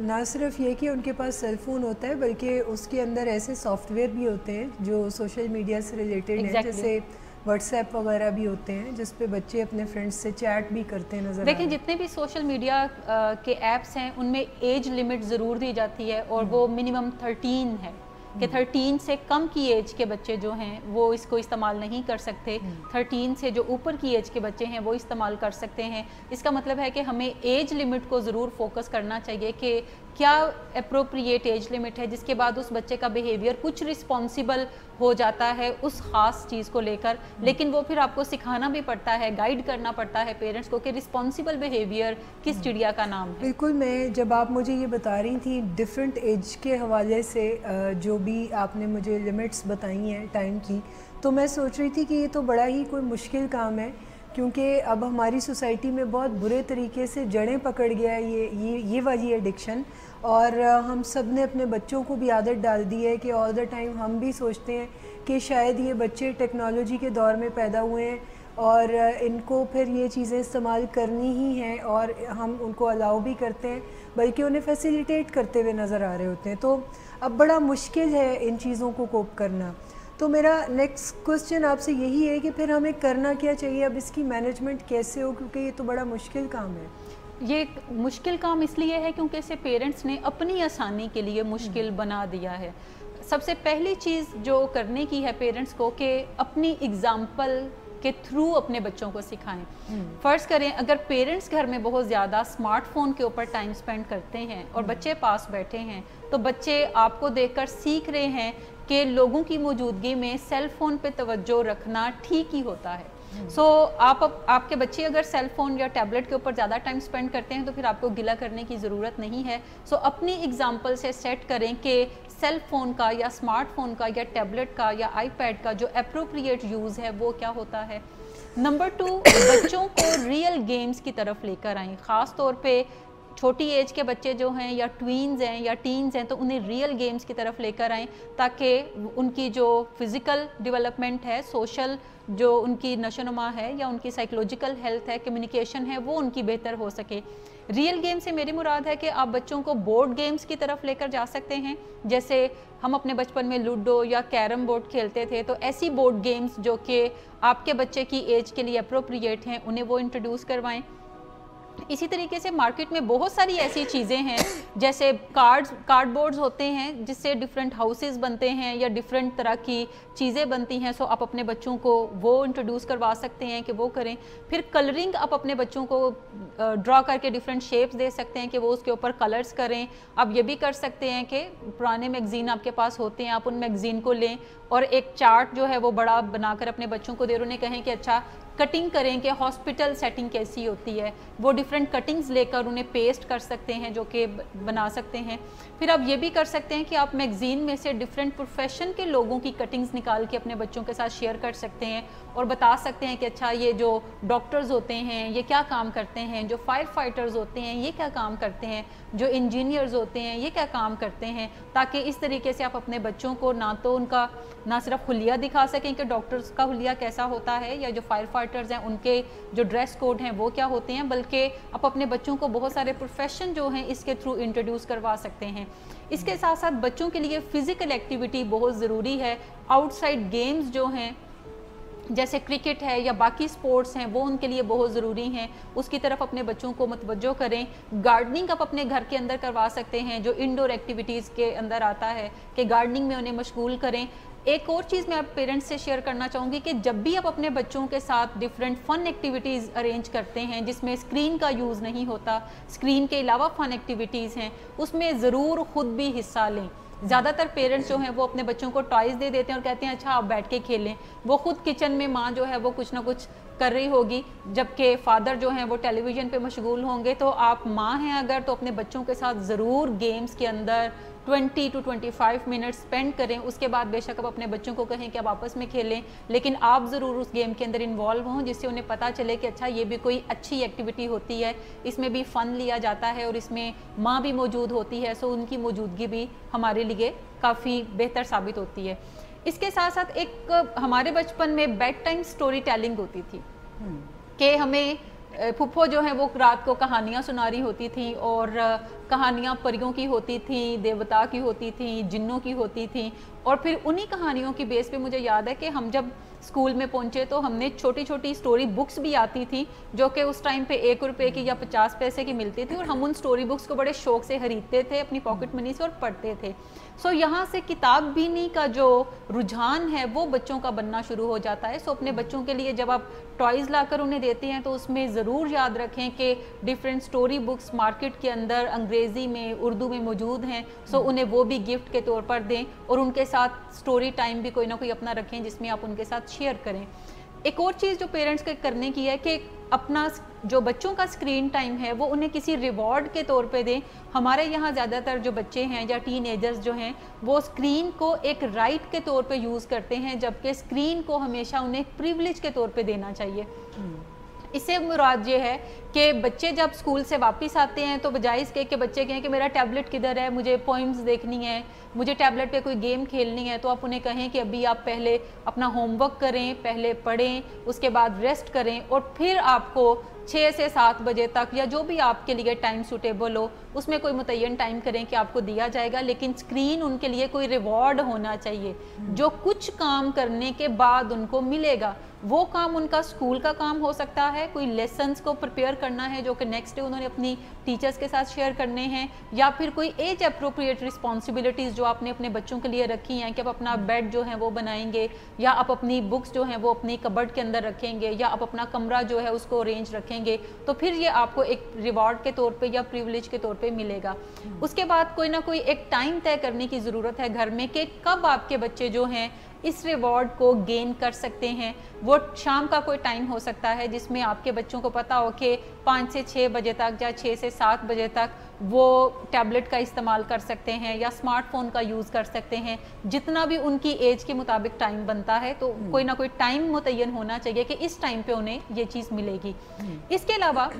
ना सिर्फ ये कि उनके पास सेल फ़ोन होता है बल्कि उसके अंदर ऐसे सॉफ्टवेयर भी होते हैं जो सोशल मीडिया से रिलेटेड हैं, जैसे व्हाट्सएप वगैरह भी होते हैं जिस पे बच्चे अपने फ्रेंड्स से चैट भी करते हैं। नज़र देखिए जितने भी सोशल मीडिया के ऐप्स हैं उनमें एज लिमिट ज़रूर दी जाती है और वो मिनिमम 13 है कि 13 से कम की एज के बच्चे जो हैं वो इसको इस्तेमाल नहीं कर सकते। 13 से जो ऊपर की एज के बच्चे हैं वो इस्तेमाल कर सकते हैं। इसका मतलब है कि हमें एज लिमिट को ज़रूर फोकस करना चाहिए कि क्या अप्रोप्रिएट एज लिमिट है जिसके बाद उस बच्चे का बिहेवियर कुछ रिस्पॉन्सिबल हो जाता है उस ख़ास चीज़ को लेकर। लेकिन वो फिर आपको सिखाना भी पड़ता है, गाइड करना पड़ता है पेरेंट्स को कि रिस्पॉन्सिबल बिहेवियर किस चिड़िया का नाम है। बिल्कुल, मैं जब आप मुझे ये बता रही थी डिफरेंट एज के हवाले से जो भी आपने मुझे लिमिट्स बताई हैं टाइम की, तो मैं सोच रही थी कि ये तो बड़ा ही कोई मुश्किल काम है क्योंकि अब हमारी सोसाइटी में बहुत बुरे तरीके से जड़ें पकड़ गया है ये वाली एडिक्शन, और हम सब ने अपने बच्चों को भी आदत डाल दी है कि ऑल द टाइम हम भी सोचते हैं कि शायद ये बच्चे टेक्नोलॉजी के दौर में पैदा हुए हैं और इनको फिर ये चीज़ें इस्तेमाल करनी ही हैं और हम उनको अलाउ भी करते हैं बल्कि उन्हें फैसिलिटेट करते हुए नज़र आ रहे होते हैं। तो अब बड़ा मुश्किल है इन चीज़ों को कोप करना। तो मेरा नेक्स्ट क्वेश्चन आपसे यही है कि फिर हमें करना क्या चाहिए, अब इसकी मैनेजमेंट कैसे हो, क्योंकि ये तो बड़ा मुश्किल काम है। ये मुश्किल काम इसलिए है क्योंकि इसे पेरेंट्स ने अपनी आसानी के लिए मुश्किल बना दिया है। सबसे पहली चीज़ जो करने की है पेरेंट्स को कि अपनी एग्ज़ाम्पल के थ्रू अपने बच्चों को सिखाएं। फ़र्ज़ करें अगर पेरेंट्स घर में बहुत ज़्यादा स्मार्टफोन के ऊपर टाइम स्पेंड करते हैं और बच्चे पास बैठे हैं तो बच्चे आपको देखकर सीख रहे हैं کہ لوگوں کی موجودگی میں سیل فون پہ توجہ رکھنا ٹھیک ہی ہوتا ہے. سو آپ کے بچے اگر سیل فون یا ٹیبلٹ کے اوپر زیادہ ٹائم سپینڈ کرتے ہیں تو پھر آپ کو گلہ کرنے کی ضرورت نہیں ہے. سو اپنی اگزامپل سے سیٹ کریں کہ سیل فون کا یا اسمارٹ فون کا یا ٹیبلٹ کا یا آئی پیڈ کا جو اپروپریٹ یوز ہے وہ کیا ہوتا ہے. نمبر 2, بچوں کو ریئل گیمز کی طرف لے کر آئیں. خاص طور پہ چھوٹی ایج کے بچے جو ہیں یا ٹوینز ہیں یا ٹینز ہیں تو انہیں ریئل گیمز کی طرف لے کر آئیں تاکہ ان کی جو فزیکل ڈیولپمنٹ ہے, سوشل جو ان کی نشو و نما ہے یا ان کی سائیکولوجیکل ہیلتھ ہے, کمیونیکیشن ہے, وہ ان کی بہتر ہو سکے. ریئل گیم سے میری مراد ہے کہ آپ بچوں کو بورڈ گیمز کی طرف لے کر جا سکتے ہیں. جیسے ہم اپنے بچپن میں لوڈو یا کیرم بورڈ کھیلتے تھے, تو ایسی بورڈ گیمز جو کہ آپ کے بچے کی ایج کے لیے اپروپریٹ ہیں انہیں وہ انٹروڈیوس کروائیں. اسی طریقے سے مارکیٹ میں بہت ساری ایسی چیزیں ہیں جیسے کارڈ بورڈز ہوتے ہیں جس سے ڈیفرنٹ ہاؤسز بنتے ہیں یا ڈیفرنٹ طرح کی چیزیں بنتی ہیں. سو آپ اپنے بچوں کو وہ انٹروڈیوس کروا سکتے ہیں کہ وہ کریں. پھر کلرنگ آپ اپنے بچوں کو ڈرا کر کے ڈیفرنٹ شیپس دے سکتے ہیں کہ وہ اس کے اوپر کلرز کریں. آپ یہ بھی کر سکتے ہیں کہ پرانے میگزین آپ کے پاس ہوتے ہیں, آپ ان میگزین کو لیں اور ایک چارٹ جو ہے وہ بڑا بنا کر اپنے بچوں کو دے اور انہیں کہیں کہ اچھا کٹنگ کریں کہ ہاسپٹل سیٹنگ کیسی ہوتی ہے. وہ ڈیفرنٹ کٹنگز لے کر انہیں پیسٹ کر سکتے ہیں جو کہ بنا سکتے ہیں. پھر آپ یہ بھی کر سکتے ہیں کہ آپ میگزین میں سے ڈیفرنٹ پروفیشن کے لوگوں کی کٹنگز نکال کے اپنے بچوں کے ساتھ شیئر کر سکتے ہیں اور بتا سکتے ہیں کہ اچھا یہ جو ڈاکٹرز ہوتے ہیں یہ کیا کام کرتے ہیں, جو فائر فائٹرز ہوتے ہیں یہ کیا کام کرتے ہیں, جو انجینئرز ہوتے ہیں یہ کیا کام کرتے ہیں, تاکہ اس طریقے سے آپ اپنے بچوں کو نہ تو ان کا نہ صرف حلیہ دکھا سکیں کہ ڈاکٹرز کا حلیہ کیسا ہوتا ہے یا جو فائر فائٹرز ہیں ان کے جو ڈریس کوڈ ہیں وہ کیا ہوتے ہیں, بلکہ آپ اپنے بچوں کو بہت سارے پروفیشن جو ہیں اس کے تھرو انٹروڈیوس کروا سکتے ہیں. اس کے ساتھ ساتھ بچوں کے لیے فزیکل ایکٹیویٹی بہت ضروری ہے. آؤٹ سائڈ گیمز جو ہیں جیسے کرکٹ ہے یا باقی سپورٹس ہیں وہ ان کے لیے بہت ضروری ہیں, اس کی طرف اپنے بچوں کو متوجہ کریں. گارڈننگ آپ اپنے گھر کے اندر کروا سکتے ہیں جو انڈور ایکٹیویٹیز کے اندر آتا ہے کہ گارڈننگ میں انہیں مشغول کریں. ایک اور چیز میں آپ پیرنٹس سے شیئر کرنا چاہوں گی کہ جب بھی آپ اپنے بچوں کے ساتھ ڈیفرنٹ فن ایکٹیویٹیز ارینج کرتے ہیں جس میں اسکرین کا یوز نہیں ہوتا, اسکرین کے علاوہ فن ایکٹیویٹیز ہیں, اس میں ضرور خود بھی حصہ لیں. زیادہ تر پیرنٹس جو ہیں وہ اپنے بچوں کو ٹوائز دے دیتے ہیں اور کہتے ہیں اچھا آپ بیٹھ کے کھیلیں. وہ خود کچن میں ماں جو ہے وہ کچھ نہ کچھ کر رہی ہوگی جبکہ فادر جو ہیں وہ ٹیلی ویژن پہ مشغول ہوں گے. تو آپ ماں ہیں اگر تو اپنے بچوں کے ساتھ ضرور گیمز کے اندر 20 to 25 منٹ اسپینڈ کریں. اس کے بعد بے شک آپ اپنے بچوں کو کہیں کہ آپ آپس میں کھیلیں, لیکن آپ ضرور اس گیم کے اندر انوالو ہوں جس سے انہیں پتہ چلے کہ اچھا یہ بھی کوئی اچھی ایکٹیویٹی ہوتی ہے, اس میں بھی فن لیا جاتا ہے اور اس میں ماں بھی موجود ہوتی ہے. سو ان کی موجودگی بھی ہمارے لیے کافی بہتر ثابت ہوتی ہے. اس کے ساتھ ساتھ ایک ہمارے بچپن میں بیڈ ٹائم سٹوری ٹیلنگ ہوتی تھی کہ ہمیں پھپھو جو ہیں وہ رات کو کہانیاں سنا رہی ہوتی تھیں اور کہانیاں پریوں کی ہوتی تھیں, دیوتا کی ہوتی تھیں, جنوں کی ہوتی تھیں. اور پھر انہی کہانیوں کی بیس پہ مجھے یاد ہے کہ ہم جب اسکول میں پہنچے تو ہم نے چھوٹی چھوٹی سٹوری بکس بھی آتی تھی جو کہ اس ٹائم پہ 1 روپے کی یا 50 پیسے کی ملتی تھی اور ہم ان سٹوری بکس کو بڑے شوق سے خریدتے تھے اپنی پاکٹ منی سے اور پڑھتے تھے. سو یہاں سے کتاب بینی کا جو رجحان ہے وہ بچوں کا بننا شروع ہو جاتا ہے. سو اپنے بچوں کے لیے جب آپ ٹوائز لا کر انہیں دیتے ہیں تو اس میں ضرور یاد رکھیں کہ ڈیفرنٹ سٹوری بکس مارکیٹ کے اندر انگریزی میں, اردو میں موجود ہیں. سو انہیں وہ بھی گفٹ کے طور پر دیں اور ان کے ساتھ سٹوری ٹائم بھی کوئی نہ کوئی اپنا رکھیں جس میں آپ ان کے ساتھ شیئر کریں. ایک اور چیز جو پیرنٹس کے کرنے کی ہے کہ اپنا جو بچوں کا اسکرین ٹائم ہے وہ انہیں کسی ریوارڈ کے طور پہ دیں. ہمارے یہاں زیادہ تر جو بچے ہیں یا ٹین ایجرز جو ہیں وہ اسکرین کو ایک رائٹ کے طور پہ یوز کرتے ہیں جبکہ اسکرین کو ہمیشہ انہیں پریولیج کے طور پہ دینا چاہیے. اس سے مراد یہ ہے کہ بچے جب اسکول سے واپس آتے ہیں تو بجائے اس کے کہ بچے کہیں کہ میرا ٹیبلٹ کدھر ہے, مجھے پوئمز دیکھنی ہے, مجھے ٹیبلٹ پہ کوئی گیم کھیلنی ہے, تو آپ انہیں کہیں کہ ابھی آپ پہلے اپنا ہوم ورک کریں, پہلے پڑھیں, اس کے بعد ریسٹ کریں اور پھر آپ کو 6 سے 7 بجے تک یا جو بھی آپ کے لیے ٹائم سوٹیبل ہو اس میں کوئی متعین ٹائم کریں کہ آپ کو دیا جائے گا. لیکن اسکرین ان کے لیے کوئی ریوارڈ ہونا چاہیے جو کچھ کام کرنے کے بعد ان کو ملے گا. वो काम उनका स्कूल का काम हो सकता है, कोई लेसन्स को प्रिपेयर करना है जो कि नेक्स्ट डे उन्होंने अपनी टीचर्स के साथ शेयर करने हैं, या फिर कोई एज अप्रोप्रिएट रिस्पॉन्सिबिलिटीज़ जो आपने अपने बच्चों के लिए रखी हैं कि आप अपना बेड जो है वो बनाएंगे, या आप अपनी बुक्स जो हैं वो अपनी कबर्ड के अंदर रखेंगे, या आप अपना कमरा जो है उसको अरेंज रखेंगे, तो फिर ये आपको एक रिवॉर्ड के तौर पे या प्रिविलेज के तौर पे मिलेगा। उसके बाद कोई ना कोई एक टाइम तय करने की ज़रूरत है घर में कि कब आपके बच्चे जो हैं इस रिवॉर्ड को गेन कर सकते हैं। वो शाम का कोई टाइम हो सकता है जिसमें आपके बच्चों को पता हो कि 5 से 6 बजे तक या 6 से 7 बजे तक वो टैबलेट का इस्तेमाल कर सकते हैं या स्मार्टफोन का यूज़ कर सकते हैं, जितना भी उनकी एज के मुताबिक टाइम बनता है। तो कोई ना कोई टाइम मुतय्यन होना चाहिए कि इस टाइम पे उन्हें ये चीज़ मिलेगी। इसके अलावा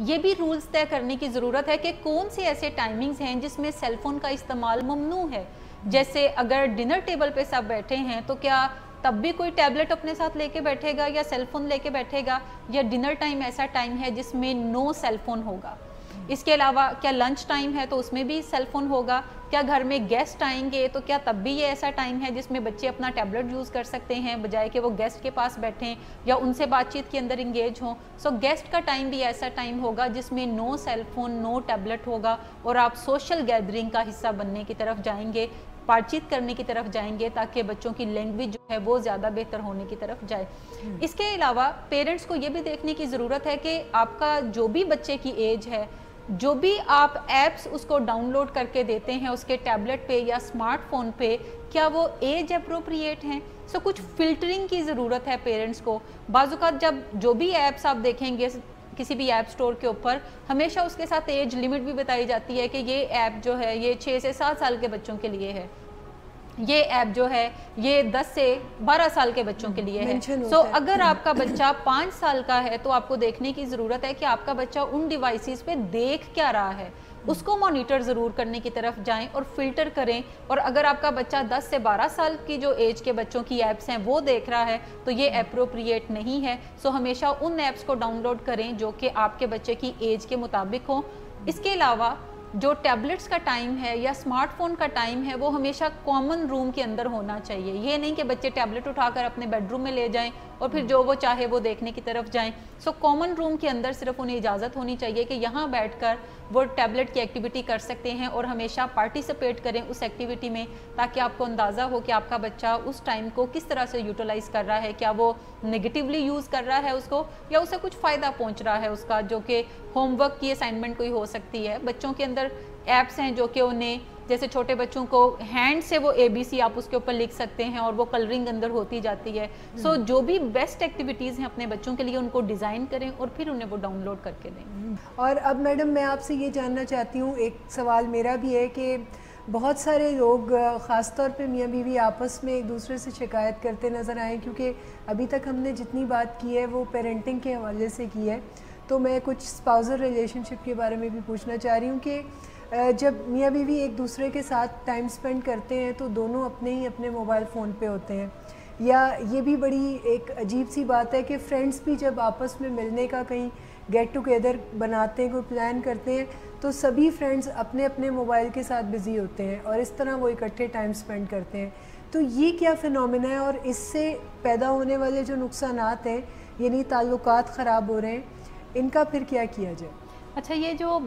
ये भी रूल्स तय करने की ज़रूरत है कि कौन से ऐसे टाइमिंग्स हैं जिसमें सेलफोन का इस्तेमाल ममनू है। जैसे अगर डिनर टेबल पे सब बैठे हैं तो क्या तब भी कोई टैबलेट अपने साथ लेके बैठेगा या सेलफोन लेके बैठेगा, या डिनर टाइम ऐसा टाइम है जिसमें नो सेलफोन होगा। इसके अलावा क्या लंच टाइम है तो उसमें भी सेलफोन होगा। क्या घर में गेस्ट आएंगे तो क्या तब भी ये ऐसा टाइम है जिसमें बच्चे अपना टैबलेट यूज़ कर सकते हैं बजाय कि वो गेस्ट के पास बैठें या उनसे बातचीत के अंदर इंगेज हों। सो गेस्ट का टाइम भी ऐसा टाइम होगा जिसमें नो सेलफोन नो टैबलेट होगा और आप सोशल गैदरिंग का हिस्सा बनने की तरफ जाएंगे, बातचीत करने की तरफ जाएंगे, ताकि बच्चों की लैंग्वेज जो है वो ज़्यादा बेहतर होने की तरफ जाए। इसके अलावा पेरेंट्स को ये भी देखने की ज़रूरत है कि आपका जो भी बच्चे की एज है, जो भी आप ऐप्स उसको डाउनलोड करके देते हैं उसके टैबलेट पे या स्मार्टफोन पे, क्या वो एज अप्रोप्रिएट हैं। सो कुछ फिल्टरिंग की ज़रूरत है पेरेंट्स को। बाज़-औक़ात जब जो भी ऐप्स आप देखेंगे किसी भी ऐप स्टोर के ऊपर, हमेशा उसके साथ एज लिमिट भी बताई जाती है कि ये ऐप जो है ये 6 से 7 साल के बच्चों के लिए है, ये ऐप जो है ये 10 से 12 साल के बच्चों के लिए है। सो अगर आपका बच्चा 5 साल का है तो आपको देखने की ज़रूरत है कि आपका बच्चा उन डिवाइसेस पे देख क्या रहा है, उसको मॉनिटर ज़रूर करने की तरफ जाएं और फिल्टर करें। और अगर आपका बच्चा 10 से 12 साल की जो एज के बच्चों की ऐप्स हैं वो देख रहा है तो ये अप्रोप्रिएट नहीं है। सो हमेशा उन ऐप्स को डाउनलोड करें जो कि आपके बच्चे की एज के मुताबिक हो। इसके अलावा जो टैबलेट्स का टाइम है या स्मार्टफोन का टाइम है वो हमेशा कॉमन रूम के अंदर होना चाहिए। ये नहीं कि बच्चे टैबलेट उठाकर अपने बेडरूम में ले जाएं और फिर जो वो चाहे वो देखने की तरफ जाएं। सो कॉमन रूम के अंदर सिर्फ उन्हें इजाज़त होनी चाहिए कि यहाँ बैठकर वो टैबलेट की एक्टिविटी कर सकते हैं और हमेशा पार्टिसिपेट करें उस एक्टिविटी में, ताकि आपको अंदाज़ा हो कि आपका बच्चा उस टाइम को किस तरह से यूटिलाइज़ कर रहा है। क्या वो नेगेटिवली यूज़ कर रहा है उसको, या उसे कुछ फ़ायदा पहुँच रहा है उसका, जो कि होमवर्क की असाइनमेंट कोई हो सकती है। बच्चों के अंदर ऐप्स हैं जो कि उन्हें, जैसे छोटे बच्चों को हैंड से वो ABC आप उसके ऊपर लिख सकते हैं और वो कलरिंग अंदर होती जाती है। सो जो भी बेस्ट एक्टिविटीज़ हैं अपने बच्चों के लिए उनको डिज़ाइन करें और फिर उन्हें वो डाउनलोड करके दें। और अब मैडम मैं आपसे ये जानना चाहती हूँ, एक सवाल मेरा भी है कि बहुत सारे लोग ख़ास तौर पे मियाँ बीवी आपस में एक दूसरे से शिकायत करते नज़र आए, क्योंकि अभी तक हमने जितनी बात की है वो पेरेंटिंग के हवाले से की है। तो मैं कुछ स्पाउसल रिलेशनशिप के बारे में भी पूछना चाह रही हूँ कि जब मियाँ बीवी एक दूसरे के साथ टाइम स्पेंड करते हैं तो दोनों अपने मोबाइल फ़ोन पे होते हैं, या ये भी बड़ी एक अजीब सी बात है कि फ्रेंड्स भी जब आपस में मिलने का कहीं गेट टुगेदर बनाते हैं, कोई प्लान करते हैं, तो सभी फ्रेंड्स अपने अपने मोबाइल के साथ बिज़ी होते हैं और इस तरह वो इकट्ठे टाइम स्पेंड करते हैं। तो ये क्या फ़िनोमेना है और इससे पैदा होने वाले जो नुकसानात हैं, यानी ताल्लुकात ख़राब हो रहे हैं, इनका फिर क्या किया जाए? अच्छा, ये जो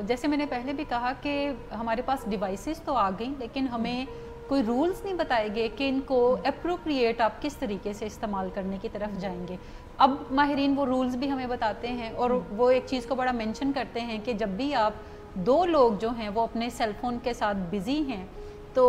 जैसे मैंने पहले भी कहा कि हमारे पास डिवाइसेस तो आ गई, लेकिन हमें कोई रूल्स नहीं बताए गए कि इनको अप्रोप्रिएट आप किस तरीके से इस्तेमाल करने की तरफ जाएंगे। अब माहिरीन वो रूल्स भी हमें बताते हैं और वो एक चीज़ को बड़ा मेंशन करते हैं कि जब भी आप 2 लोग जो हैं वो अपने सेलफोन के साथ बिज़ी हैं तो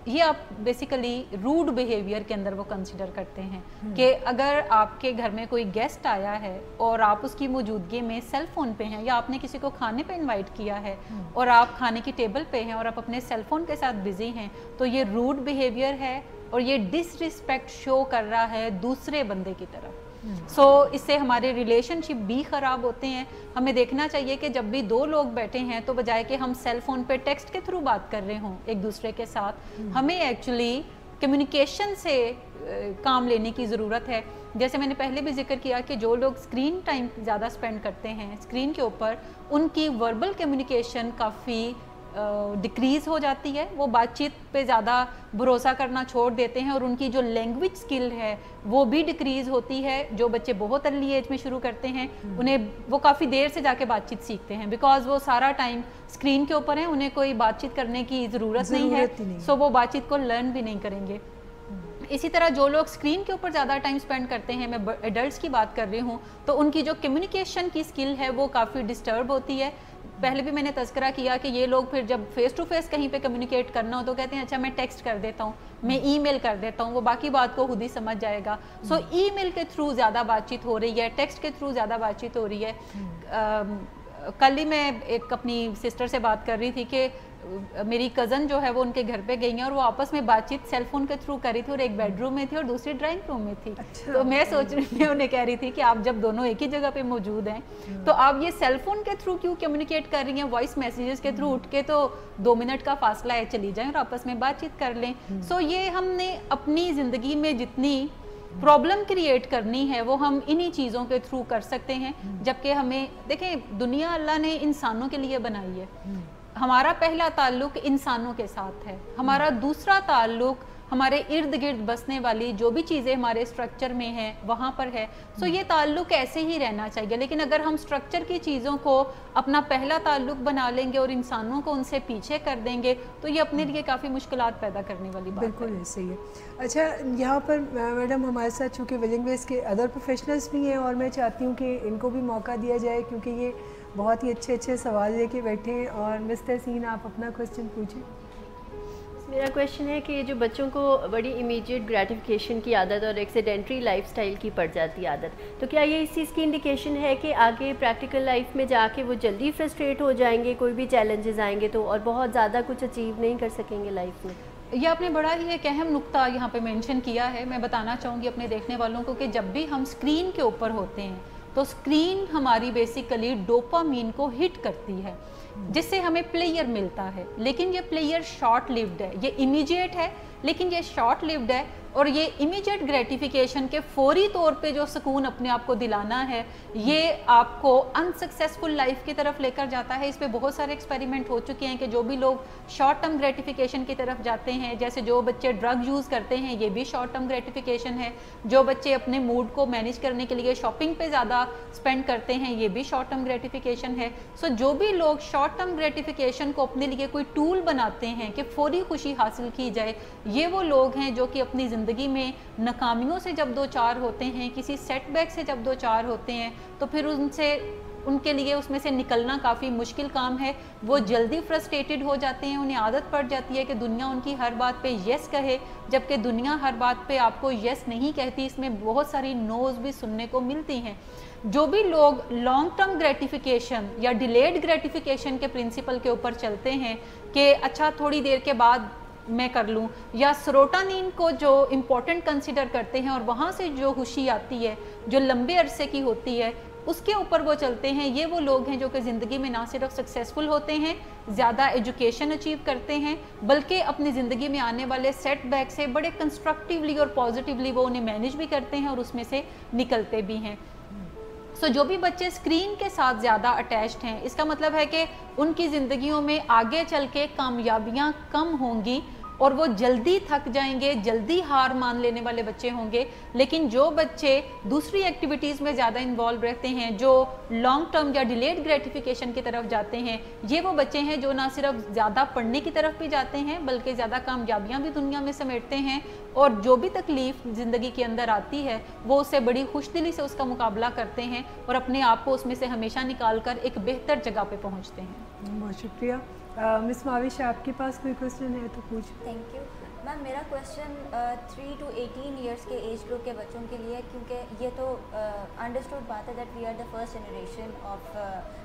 ये आप बेसिकली रूड बिहेवियर के अंदर वो कंसिडर करते हैं कि अगर आपके घर में कोई गेस्ट आया है और आप उसकी मौजूदगी में सेल फोन पे हैं, या आपने किसी को खाने पे इनवाइट किया है और आप खाने की टेबल पे हैं और आप अपने सेल फोन के साथ बिजी हैं, तो ये रूड बिहेवियर है और ये डिसरिस्पेक्ट शो कर रहा है दूसरे बंदे की तरफ। सो इससे हमारे रिलेशनशिप भी ख़राब होते हैं। हमें देखना चाहिए कि जब भी 2 लोग बैठे हैं तो बजाय कि हम सेल फोन पे टेक्स्ट के थ्रू बात कर रहे हों एक दूसरे के साथ, हमें एक्चुअली कम्युनिकेशन से काम लेने की ज़रूरत है। जैसे मैंने पहले भी जिक्र किया कि जो लोग स्क्रीन टाइम ज़्यादा स्पेंड करते हैं स्क्रीन के ऊपर, उनकी वर्बल कम्युनिकेशन काफ़ी डिक्रीज़ हो जाती है, वो बातचीत पे ज़्यादा भरोसा करना छोड़ देते हैं और उनकी जो लैंग्वेज स्किल है वो भी डिक्रीज़ होती है। जो बच्चे बहुत अर्ली एज में शुरू करते हैं उन्हें वो काफ़ी देर से जाके बातचीत सीखते हैं, बिकॉज वो सारा टाइम स्क्रीन के ऊपर है, उन्हें कोई बातचीत करने की ज़रूरत नहीं है, सो वो बातचीत को लर्न भी नहीं करेंगे। इसी तरह जो लोग स्क्रीन के ऊपर ज़्यादा टाइम स्पेंड करते हैं, मैं एडल्ट्स की बात कर रही हूँ, तो उनकी जो कम्युनिकेशन की स्किल है वो काफ़ी डिस्टर्ब होती है। पहले भी मैंने तज़किरा किया कि ये लोग फिर जब फेस टू फेस कहीं पे कम्युनिकेट करना हो तो कहते हैं अच्छा मैं टेक्स्ट कर देता हूँ, मैं ईमेल कर देता हूँ, वो बाकी बात को खुद ही समझ जाएगा। सो ईमेल के थ्रू ज़्यादा बातचीत हो रही है, टेक्स्ट के थ्रू ज़्यादा बातचीत हो रही है। कल ही मैं एक अपनी सिस्टर से बात कर रही थी कि मेरी कज़न जो है वो उनके घर पे गई हैं और वो आपस में बातचीत सेल फोन के थ्रू कर रही थी, और एक बेडरूम में थी और दूसरी ड्राइंग रूम में थी। अच्छा, तो मैं उन्हें कह रही थी कि आप जब दोनों एक ही जगह पे मौजूद हैं तो आप ये सेल फोन के थ्रू क्यों कम्युनिकेट कर रही हैं, वॉइस मैसेजेस के थ्रू उठ के तो 2 मिनट का फासला है, चली जाएं और आपस में बातचीत कर लें। सो ये हमने अपनी ज़िंदगी में जितनी प्रॉब्लम क्रिएट करनी है वो हम इन्हीं चीज़ों के थ्रू कर सकते हैं, जबकि हमें देखें दुनिया अल्लाह ने इंसानों के लिए बनाई है। हमारा पहला ताल्लुक इंसानों के साथ है, हमारा दूसरा ताल्लुक हमारे इर्द गिर्द बसने वाली जो भी चीज़ें हमारे स्ट्रक्चर में हैं वहाँ पर है। सो ये ताल्लुक ऐसे ही रहना चाहिए, लेकिन अगर हम स्ट्रक्चर की चीज़ों को अपना पहला ताल्लुक बना लेंगे और इंसानों को उनसे पीछे कर देंगे तो ये अपने लिए काफ़ी मुश्किलात पैदा करने वाली बात है। बिल्कुल ऐसे ही है। अच्छा, यहाँ पर मैडम हमारे साथ चूँकि विलिंग वेस्ट के अदर प्रोफेशनल्स भी हैं और मैं चाहती हूँ कि इनको भी मौका दिया जाए क्योंकि ये बहुत ही अच्छे अच्छे सवाल लेके बैठे हैं। और मिस्टर सीन आप अपना क्वेश्चन पूछिए। मेरा क्वेश्चन है कि जो बच्चों को बड़ी इमीडिएट ग्रेटिफिकेशन की आदत और एक्सीडेंटरी लाइफस्टाइल की पड़ जाती है आदत, तो क्या ये इस चीज़ की इंडिकेशन है कि आगे प्रैक्टिकल लाइफ में जाके वो जल्दी फ्रस्ट्रेट हो जाएंगे, कोई भी चैलेंजेस आएंगे तो, और बहुत ज़्यादा कुछ अचीव नहीं कर सकेंगे लाइफ में? ये आपने बड़ा ही एक अहम नुक्ता यहाँ पे मेंशन किया है। मैं बताना चाहूँगी अपने देखने वालों को कि जब भी हम स्क्रीन के ऊपर होते हैं तो स्क्रीन हमारी बेसिकली डोपामीन को हिट करती है जिससे हमें प्लेयर मिलता है, लेकिन ये प्लेयर शॉर्ट लिव्ड है, ये इमीडिएट है लेकिन ये शॉर्ट लिव्ड है। और ये इमीडिएट ग्रेटिफिकेशन के फौरी तौर पे जो सुकून अपने आप को दिलाना है ये आपको अनसक्सेसफुल लाइफ की तरफ लेकर जाता है। इस पे बहुत सारे एक्सपेरिमेंट हो चुके हैं कि जो भी लोग शॉर्ट टर्म ग्रेटिफिकेशन की तरफ जाते हैं, जैसे जो बच्चे ड्रग यूज़ करते हैं ये भी शॉर्ट टर्म ग्रेटिफिकेशन है, जो बच्चे अपने मूड को मैनेज करने के लिए शॉपिंग पे ज़्यादा स्पेंड करते हैं ये भी शॉर्ट टर्म ग्रेटिफिकेशन है। सो जो भी लोग शॉर्ट टर्म ग्रेटिफिकेशन को अपने लिए कोई टूल बनाते हैं कि फौरी खुशी हासिल की जाए, ये वो लोग हैं जो कि अपनी ज़िंदगी में नाकामियों से जब दो चार होते हैं, किसी सेटबैक से जब दो चार होते हैं तो फिर उनके लिए उसमें से निकलना काफ़ी मुश्किल काम है। वो जल्दी फ्रस्ट्रेटेड हो जाते हैं, उन्हें आदत पड़ जाती है कि दुनिया उनकी हर बात पे यस कहे, जबकि दुनिया हर बात पे आपको यस नहीं कहती, इसमें बहुत सारी नोज भी सुनने को मिलती हैं। जो भी लोग लॉन्ग टर्म ग्रेटिफिकेशन या डिलेड ग्रेटिफिकेशन के प्रिंसिपल के ऊपर चलते हैं कि अच्छा थोड़ी देर के बाद मैं कर लूँ, या सेरोटोनिन को जो इम्पोर्टेंट कंसिडर करते हैं और वहाँ से जो खुशी आती है जो लंबे अरसे की होती है उसके ऊपर वो चलते हैं, ये वो लोग हैं जो कि ज़िंदगी में ना सिर्फ सक्सेसफुल होते हैं, ज़्यादा एजुकेशन अचीव करते हैं, बल्कि अपनी ज़िंदगी में आने वाले सेटबैक से बड़े कंस्ट्रक्टिवली और पॉजिटिवली वो उन्हें मैनेज भी करते हैं और उसमें से निकलते भी हैं। सो जो भी बच्चे स्क्रीन के साथ ज़्यादा अटैच्ड हैं, इसका मतलब है कि उनकी ज़िंदगियों में आगे चल के कामयाबियाँ कम होंगी और वो जल्दी थक जाएंगे, जल्दी हार मान लेने वाले बच्चे होंगे। लेकिन जो बच्चे दूसरी एक्टिविटीज़ में ज़्यादा इन्वॉल्व रहते हैं, जो लॉन्ग टर्म या डिलेड ग्रेटिफिकेशन की तरफ जाते हैं, ये वो बच्चे हैं जो ना सिर्फ ज़्यादा पढ़ने की तरफ भी जाते हैं बल्कि ज़्यादा कामयाबियाँ भी दुनिया में समेटते हैं, और जो भी तकलीफ़ ज़िंदगी के अंदर आती है वो उससे बड़ी खुशदिली से उसका मुकाबला करते हैं और अपने आप को उसमें से हमेशा निकाल कर एक बेहतर जगह पर पहुँचते हैं। बहुत शुक्रिया। मिस माविश, आपके पास कोई क्वेश्चन है तो पूछ। Thank you ma'am. मेरा क्वेश्चन 3 to 18 ईयर्स के एज ग्रुप के बच्चों के लिए, क्योंकि ये तो अंडरस्टूड बात है that we are the first generation of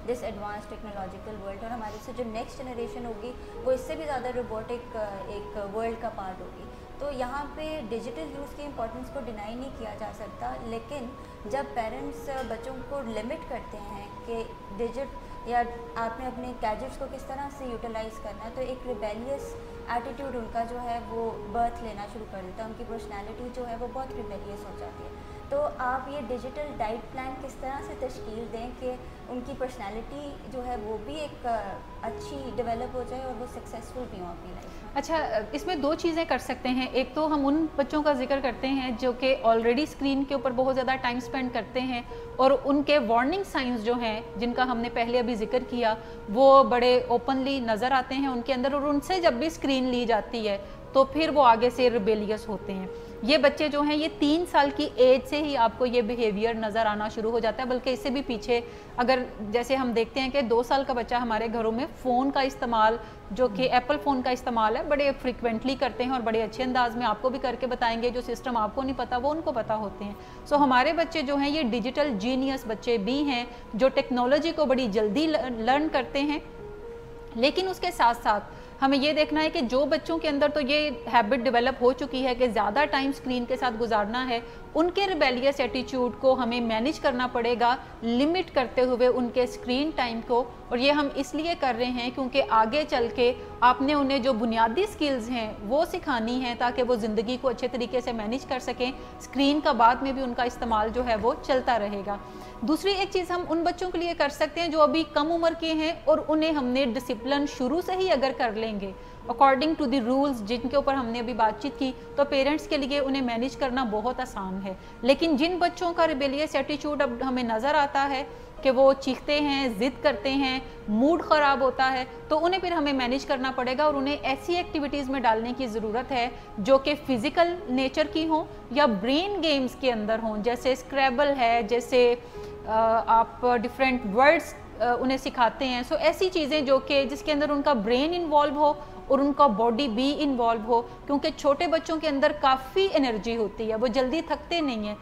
this advance technological world, और हमारे से जो नेक्स्ट जनरेशन होगी वो इससे भी ज़्यादा रोबोटिक एक वर्ल्ड का पार्ट होगी। तो यहाँ पे डिजिटल यूज़ की इम्पोर्टेंस को डिनाई नहीं किया जा सकता, लेकिन जब पेरेंट्स बच्चों को लिमिट करते हैं कि डिजिट या आपने अपने गैजेट्स को किस तरह से यूटिलाइज़ करना है, तो एक रिबेलियस एटीट्यूड उनका जो है वो बर्थ लेना शुरू कर देता है, उनकी पर्सनैलिटी जो है वो बहुत रिबेलियस हो जाती है। तो आप ये डिजिटल डाइट प्लान किस तरह से तश्कील दें कि ان کی پرسنالٹی جو ہے وہ بھی ایک اچھی ڈیولپ ہو جائے اور وہ سکسیزفل بھی ہوں اپنی لائف میں؟ اچھا، اس میں دو چیزیں کر سکتے ہیں. ایک تو ہم ان بچوں کا ذکر کرتے ہیں جو کہ آلریڈی اسکرین کے اوپر بہت زیادہ ٹائم اسپینڈ کرتے ہیں اور ان کے وارننگ سائنز جو ہیں جن کا ہم نے پہلے ابھی ذکر کیا وہ بڑے اوپنلی نظر آتے ہیں ان کے اندر, اور ان سے جب بھی اسکرین لی جاتی ہے تو پھر وہ آگے سے ریبیلیس ہوتے ہیں. یہ بچے جو ہیں یہ 3 سال کی ایج سے ہی آپ کو یہ بیہیویئر نظر آنا شروع ہو جاتا ہے, بلکہ اس سے بھی پیچھے. اگر جیسے ہم دیکھتے ہیں کہ 2 سال کا بچہ ہمارے گھروں میں فون کا استعمال جو کہ ایپل فون کا استعمال ہے بڑے فریکوینٹلی کرتے ہیں اور بڑے اچھے انداز میں آپ کو بھی کر کے بتائیں گے. جو سسٹم آپ کو نہیں پتا وہ ان کو پتا ہوتے ہیں. سو ہمارے بچے جو ہیں یہ ڈیجیٹل جینیس بچے بھی ہیں جو ٹیکنالوجی کو بڑی جلدی لرن کرتے ہیں. لیکن اس کے ساتھ ساتھ ہمیں یہ دیکھنا ہے کہ جو بچوں کے اندر تو یہ ہیبٹ ڈیولپ ہو چکی ہے کہ زیادہ ٹائم اسکرین کے ساتھ گزارنا ہے, ان کے ریبیلیس ایٹیچیوڈ کو ہمیں مینیج کرنا پڑے گا لمٹ کرتے ہوئے ان کے اسکرین ٹائم کو. اور یہ ہم اس لیے کر رہے ہیں کیونکہ آگے چل کے آپ نے انہیں جو بنیادی سکلز ہیں وہ سکھانی ہیں تاکہ وہ زندگی کو اچھے طریقے سے مینیج کر سکیں. اسکرین کا بعد میں بھی ان کا استعمال جو ہے وہ چلتا رہے گا. دوسری ایک چیز ہم ان بچوں کے لیے کر سکتے ہیں جو ابھی کم عمر کے ہیں اور انہیں ہم نے ڈسپلن شروع سے ہی اگر کر لیں گے اکارڈنگ ٹو دی رولز جن کے اوپر ہم نے ابھی بات چیت کی تو پیرنٹس کے لیے انہیں مینیج کرنا بہت آسان ہے. لیکن جن بچوں کا ریبیلیس ایٹیچیوڈ اب ہمیں نظر آتا ہے کہ وہ چیختے ہیں, ضد کرتے ہیں, موڈ خراب ہوتا ہے, تو انہیں پھر ہمیں مینیج کرنا پڑے گا اور انہیں ایسی ایکٹیویٹیز میں ڈالنے کی ضرورت ہے جو کہ فزیکل نیچر کی ہوں یا برین گیمز کے اندر ہوں, جیسے اسکریبل ہے, جیسے آپ ڈفرینٹ ورڈز انہیں سکھاتے ہیں. سو ایسی چیزیں جو کہ جس کے اندر ان کا برین انوالو ہو اور ان کا باڈی بھی انوالو ہو, کیونکہ چھوٹے بچوں کے اندر کافی انرجی ہوتی ہے, وہ جلدی تھکتے نہیں ہیں,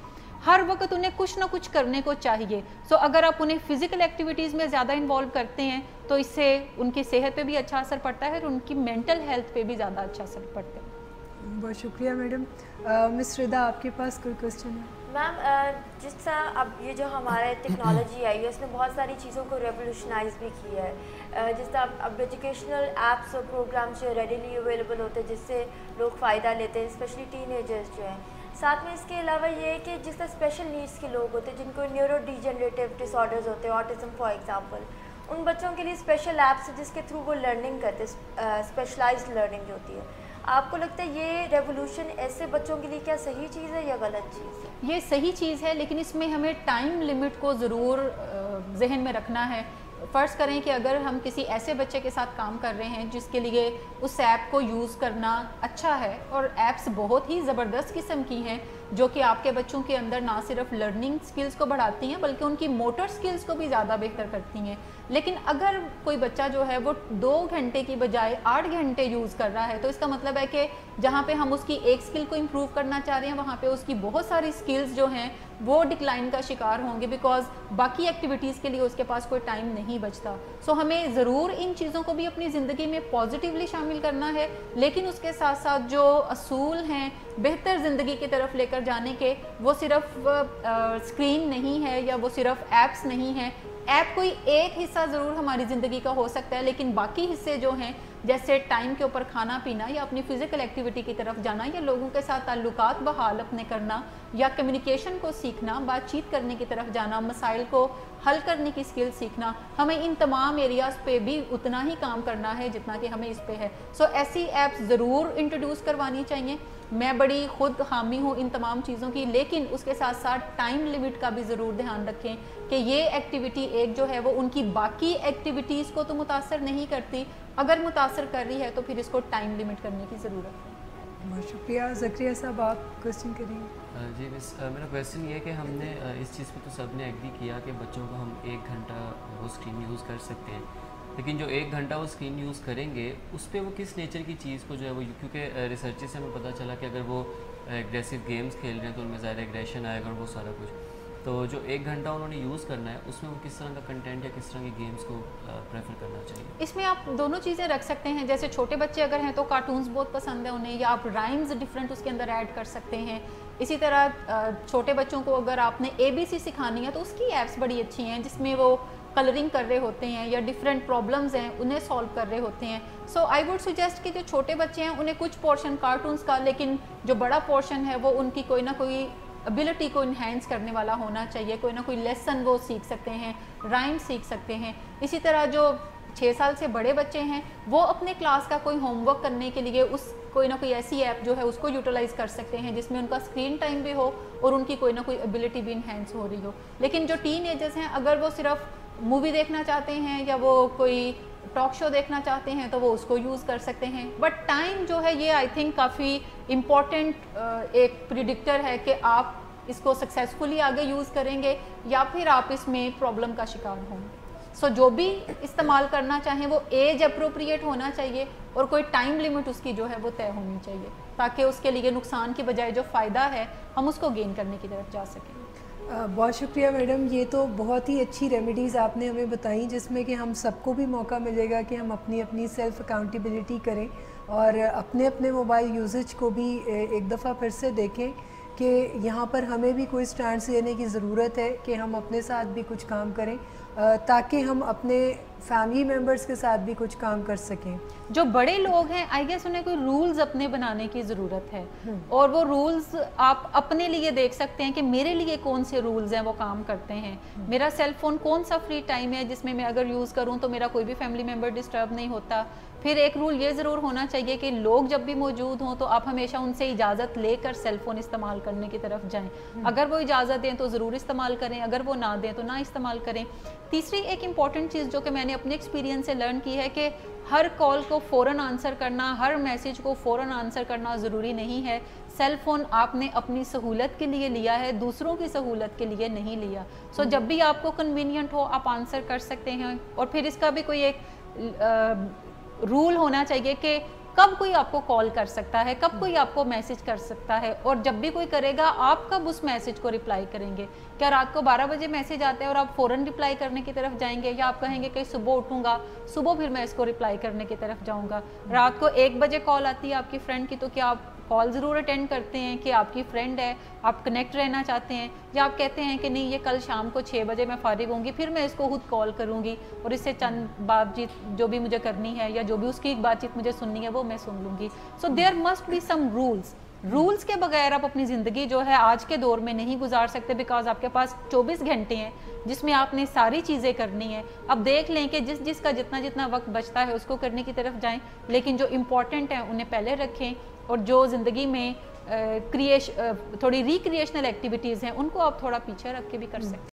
ہر وقت انہیں کچھ نہ کچھ کرنے کو چاہیے. سو اگر آپ انہیں فزیکل ایکٹیویٹیز میں زیادہ انوالو کرتے ہیں تو اس سے ان کی صحت پہ بھی اچھا اثر پڑتا ہے اور ان کی مینٹل ہیلتھ پہ بھی زیادہ اچھا اثر پڑتا ہے. بہت شکریہ میڈم. مس ردا آپ کے پاس کوئی کوشچن ہے؟ میم جس طرح اب یہ جو ہمارے ٹیکنالوجی آئی ہے اس نے بہت ساری چیزوں کو ریولیوشنائز بھی کیا ہے. جس طرح اب ایجوکیشنل ایپس اور پروگرامس جو ریڈیلی اویلیبل ہوتے ہیں جس سے لوگ فائدہ لیتے ہیں, اسپیشلی ٹین ایجرز جو ہیں. ساتھ میں اس کے علاوہ یہ ہے کہ جس طرح اسپیشل نیڈس کے لوگ ہوتے ہیں جن کو نیورو ڈیجنریٹیو ڈس آرڈرز ہوتے ہیں, آٹزم فار ایگزامپل, ان بچوں کے لیے اسپیشل ایپس جس کے تھرو وہ لرننگ کرتے ہیں, اسپیشلائزڈ لرننگ جو ہوتی ہے. آپ کو لگتا ہے یہ ریولیوشن ایسے بچوں کے لیے کیا صحیح چیز ہے یا غلط چیز ہے؟ یہ صحیح چیز ہے, لیکن اس میں ہمیں ٹائم لیمٹ کو ضرور ذہن میں رکھنا ہے. فرض کریں کہ اگر ہم کسی ایسے بچے کے ساتھ کام کر رہے ہیں جس کے لیے اس ایپ کو یوز کرنا اچھا ہے, اور ایپس بہت ہی زبردست قسم کی ہیں جو کہ آپ کے بچوں کے اندر نہ صرف لرننگ سکلز کو بڑھاتی ہیں بلکہ ان کی موٹر سکلز کو بھی زیادہ بہتر کرتی ہیں. لیکن اگر کوئی بچہ جو ہے وہ 2 گھنٹے کی بجائے 8 گھنٹے یوز کر رہا ہے تو اس کا مطلب ہے کہ جہاں پہ ہم اس کی ایک سکل کو امپروو کرنا چاہ رہے ہیں وہاں پہ اس کی بہت ساری سکلز جو ہیں وہ ڈکلائن کا شکار ہوں گے, بیکاز باقی ایکٹیویٹیز کے لیے اس کے پاس کوئی ٹائم نہیں بچتا. سو ہمیں ضرور ان چیزوں کو بھی اپنی زندگی میں پازیٹیولی شامل کرنا ہے, لیکن اس کے ساتھ ساتھ جو اصول ہیں بہتر زندگی کی طرف لے کر جانے کے, وہ صرف اسکرین نہیں ہے یا وہ صرف ایپس نہیں ہیں. ایپ کوئی ایک حصہ ضرور ہماری زندگی کا ہو سکتا ہے, لیکن باقی حصے جو ہیں جیسے ٹائم کے اوپر کھانا پینا یا اپنی فزیکل ایکٹیویٹی کی طرف جانا یا لوگوں کے ساتھ تعلقات بحال اپنے کرنا یا کمیونیکیشن کو سیکھنا, بات چیت کرنے کی طرف جانا, مسائل کو حل کرنے کی سکل سیکھنا, ہمیں ان تمام ایریاز پہ بھی اتنا ہی کام کرنا ہے جتنا کہ ہمیں اس پہ ہے. سو ایسی ایپس ضرور انٹروڈیوس کروانی چاہیے. میں بڑی خود حامی ہوں ان تمام چیزوں کی, لیکن اس کے ساتھ ساتھ ٹائم لیمٹ کا بھی ضرور دھیان رکھیں کہ یہ ایکٹیویٹی ایک جو ہے وہ ان کی باقی ایکٹیویٹیز کو تو متاثر نہیں کرتی, اگر متاثر کر رہی ہے تو پھر اس کو ٹائم لیمٹ کرنے کی ضرورت ہے. بہت شکریہ. زکریہ صاحب آپ کوشچن کریے. جی بس میرا کویشچن یہ ہے کہ ہم نے اس چیز پہ تو سب نے ایگری کیا کہ بچوں کو ہم 1 گھنٹہ وہ اسکرین یوز کر سکتے ہیں, لیکن جو 1 گھنٹہ وہ اسکرین یوز کریں گے اس پہ وہ کس نیچر کی چیز کو جو ہے وہ, کیونکہ ریسرچ سے ہمیں پتہ چلا کہ اگر وہ ایگریسو گیمز کھیل رہے ہیں تو ان میں زیادہ ایگریشن آئے گا اور وہ سارا کچھ. تو جو 1 گھنٹہ انہوں نے یوز کرنا ہے اس میں وہ کس طرح کا کنٹینٹ یا کس طرح کی گیمز کو پریفر کرنا چاہیے؟ اس میں آپ دونوں چیزیں رکھ سکتے ہیں. جیسے چھوٹے بچے اگر ہیں تو کارٹونز بہت پسند ہیں انہیں, یا آپ رائمز ڈفرینٹ اس کے اندر ایڈ کر سکتے ہیں. اسی طرح چھوٹے بچوں کو اگر آپ نے ABC سکھانی ہے تو اس کی ایپس بڑی اچھی ہیں جس میں وہ کلرنگ کر رہے ہوتے ہیں یا ڈفرینٹ پرابلمز ہیں انہیں سالو کر رہے ہوتے ہیں. سو آئی ووڈ سجیسٹ کہ جو چھوٹے بچے ہیں انہیں کچھ پورشن کارٹونز کا, لیکن جو بڑا پورشن ہے وہ ان کی کوئی نہ کوئی एबिलिटी को इन्हेंस करने वाला होना चाहिए, कोई ना कोई लेसन वो सीख सकते हैं, राइम सीख सकते हैं। इसी तरह जो 6 साल से बड़े बच्चे हैं वो अपने क्लास का कोई होमवर्क करने के लिए उस कोई ना कोई ऐसी ऐप जो है उसको यूटिलाइज़ कर सकते हैं जिसमें उनका स्क्रीन टाइम भी हो और उनकी कोई ना कोई एबिलिटी भी इन्हेंस हो रही हो। लेकिन जो टीन एजर्स हैं, अगर वो सिर्फ मूवी देखना चाहते हैं या वो कोई टॉक शो देखना चाहते हैं तो वो उसको यूज़ कर सकते हैं। बट टाइम जो है ये आई थिंक काफ़ी इम्पॉर्टेंट एक प्रिडिक्टर है कि आप इसको सक्सेसफुली आगे यूज़ करेंगे या फिर आप इसमें प्रॉब्लम का शिकार होंगे। सो जो भी इस्तेमाल करना चाहें वो एज अप्रोप्रिएट होना चाहिए और कोई टाइम लिमिट उसकी जो है वो तय होनी चाहिए, ताकि उसके लिए नुकसान की बजाय जो फ़ायदा है हम उसको गेन करने की तरफ जा सकें। बहुत शुक्रिया मैडम, ये तो बहुत ही अच्छी रेमेडीज़ आपने हमें बताई जिसमें कि हम सबको भी मौका मिलेगा कि हम अपनी अपनी सेल्फ़ अकाउंटेबिलिटी करें और अपने अपने मोबाइल यूजेज को भी एक दफ़ा फिर से देखें कि यहाँ पर हमें भी कोई स्टैंड लेने की ज़रूरत है कि हम अपने साथ भी कुछ काम करें ताकि हम अपने फैमिली मेम्बर्स के साथ भी कुछ काम कर सकें। जो बड़े लोग हैं आई गेस उन्हें कोई रूल्स अपने बनाने की ज़रूरत है और वो रूल्स आप अपने लिए देख सकते हैं कि मेरे लिए कौन से रूल्स हैं वो काम करते हैं। मेरा सेल फ़ोन कौन सा फ्री टाइम है जिसमें मैं अगर यूज़ करूं तो मेरा कोई भी फैमिली मेम्बर डिस्टर्ब नहीं होता। फिर एक रूल ये ज़रूर होना चाहिए कि लोग जब भी मौजूद हों तो आप हमेशा उनसे इजाज़त लेकर सेल फ़ोन इस्तेमाल करने की तरफ जाएं। अगर वो इजाज़त दें तो ज़रूर इस्तेमाल करें, अगर वो ना दें तो ना इस्तेमाल करें। तीसरी एक इम्पॉर्टेंट चीज़ जो कि मैंने अपने एक्सपीरियंस से लर्न की है कि हर कॉल को फ़ौरन आंसर करना, हर मैसेज को फ़ौरन आंसर करना ज़रूरी नहीं है। सेल फ़ोन आपने अपनी सहूलत के लिए लिया है, दूसरों की सहूलत के लिए नहीं लिया। सो जब भी आपको कन्वीनियंट हो आप आंसर कर सकते हैं। और फिर इसका भी कोई एक रूल होना चाहिए कि कब कोई आपको कॉल कर सकता है, कब कोई आपको मैसेज कर सकता है और जब भी कोई करेगा आप कब उस मैसेज को रिप्लाई करेंगे। क्या रात को 12 बजे मैसेज आता है और आप फ़ौरन रिप्लाई करने की तरफ जाएंगे या आप कहेंगे कि सुबह उठूंगा, सुबह फिर मैं इसको रिप्लाई करने की तरफ जाऊंगा। रात को 1 बजे कॉल आती है आपकी फ्रेंड की तो क्या आप कॉल ज़रूर अटेंड करते हैं कि आपकी फ्रेंड है, आप कनेक्ट रहना चाहते हैं, या आप कहते हैं कि नहीं ये कल शाम को 6 बजे मैं फारिग होंगी फिर मैं इसको खुद कॉल करूंगी और इससे चंद बातचीत जो भी मुझे करनी है या जो भी उसकी बातचीत मुझे सुननी है वो मैं सुन लूँगी। So there must be some rules के बगैर आप अपनी ज़िंदगी जो है आज के दौर में नहीं गुजार सकते, बिकॉज आपके पास 24 घंटे हैं जिसमें आपने सारी चीज़ें करनी है। अब देख लें कि जिसका जितना वक्त बचता है उसको करने की तरफ जाएं, लेकिन जो इम्पॉर्टेंट है उन्हें पहले रखें और जो ज़िंदगी में थोड़ी रिक्रिएशनल एक्टिविटीज़ हैं उनको आप थोड़ा पीछे रख के भी कर सकते हैं।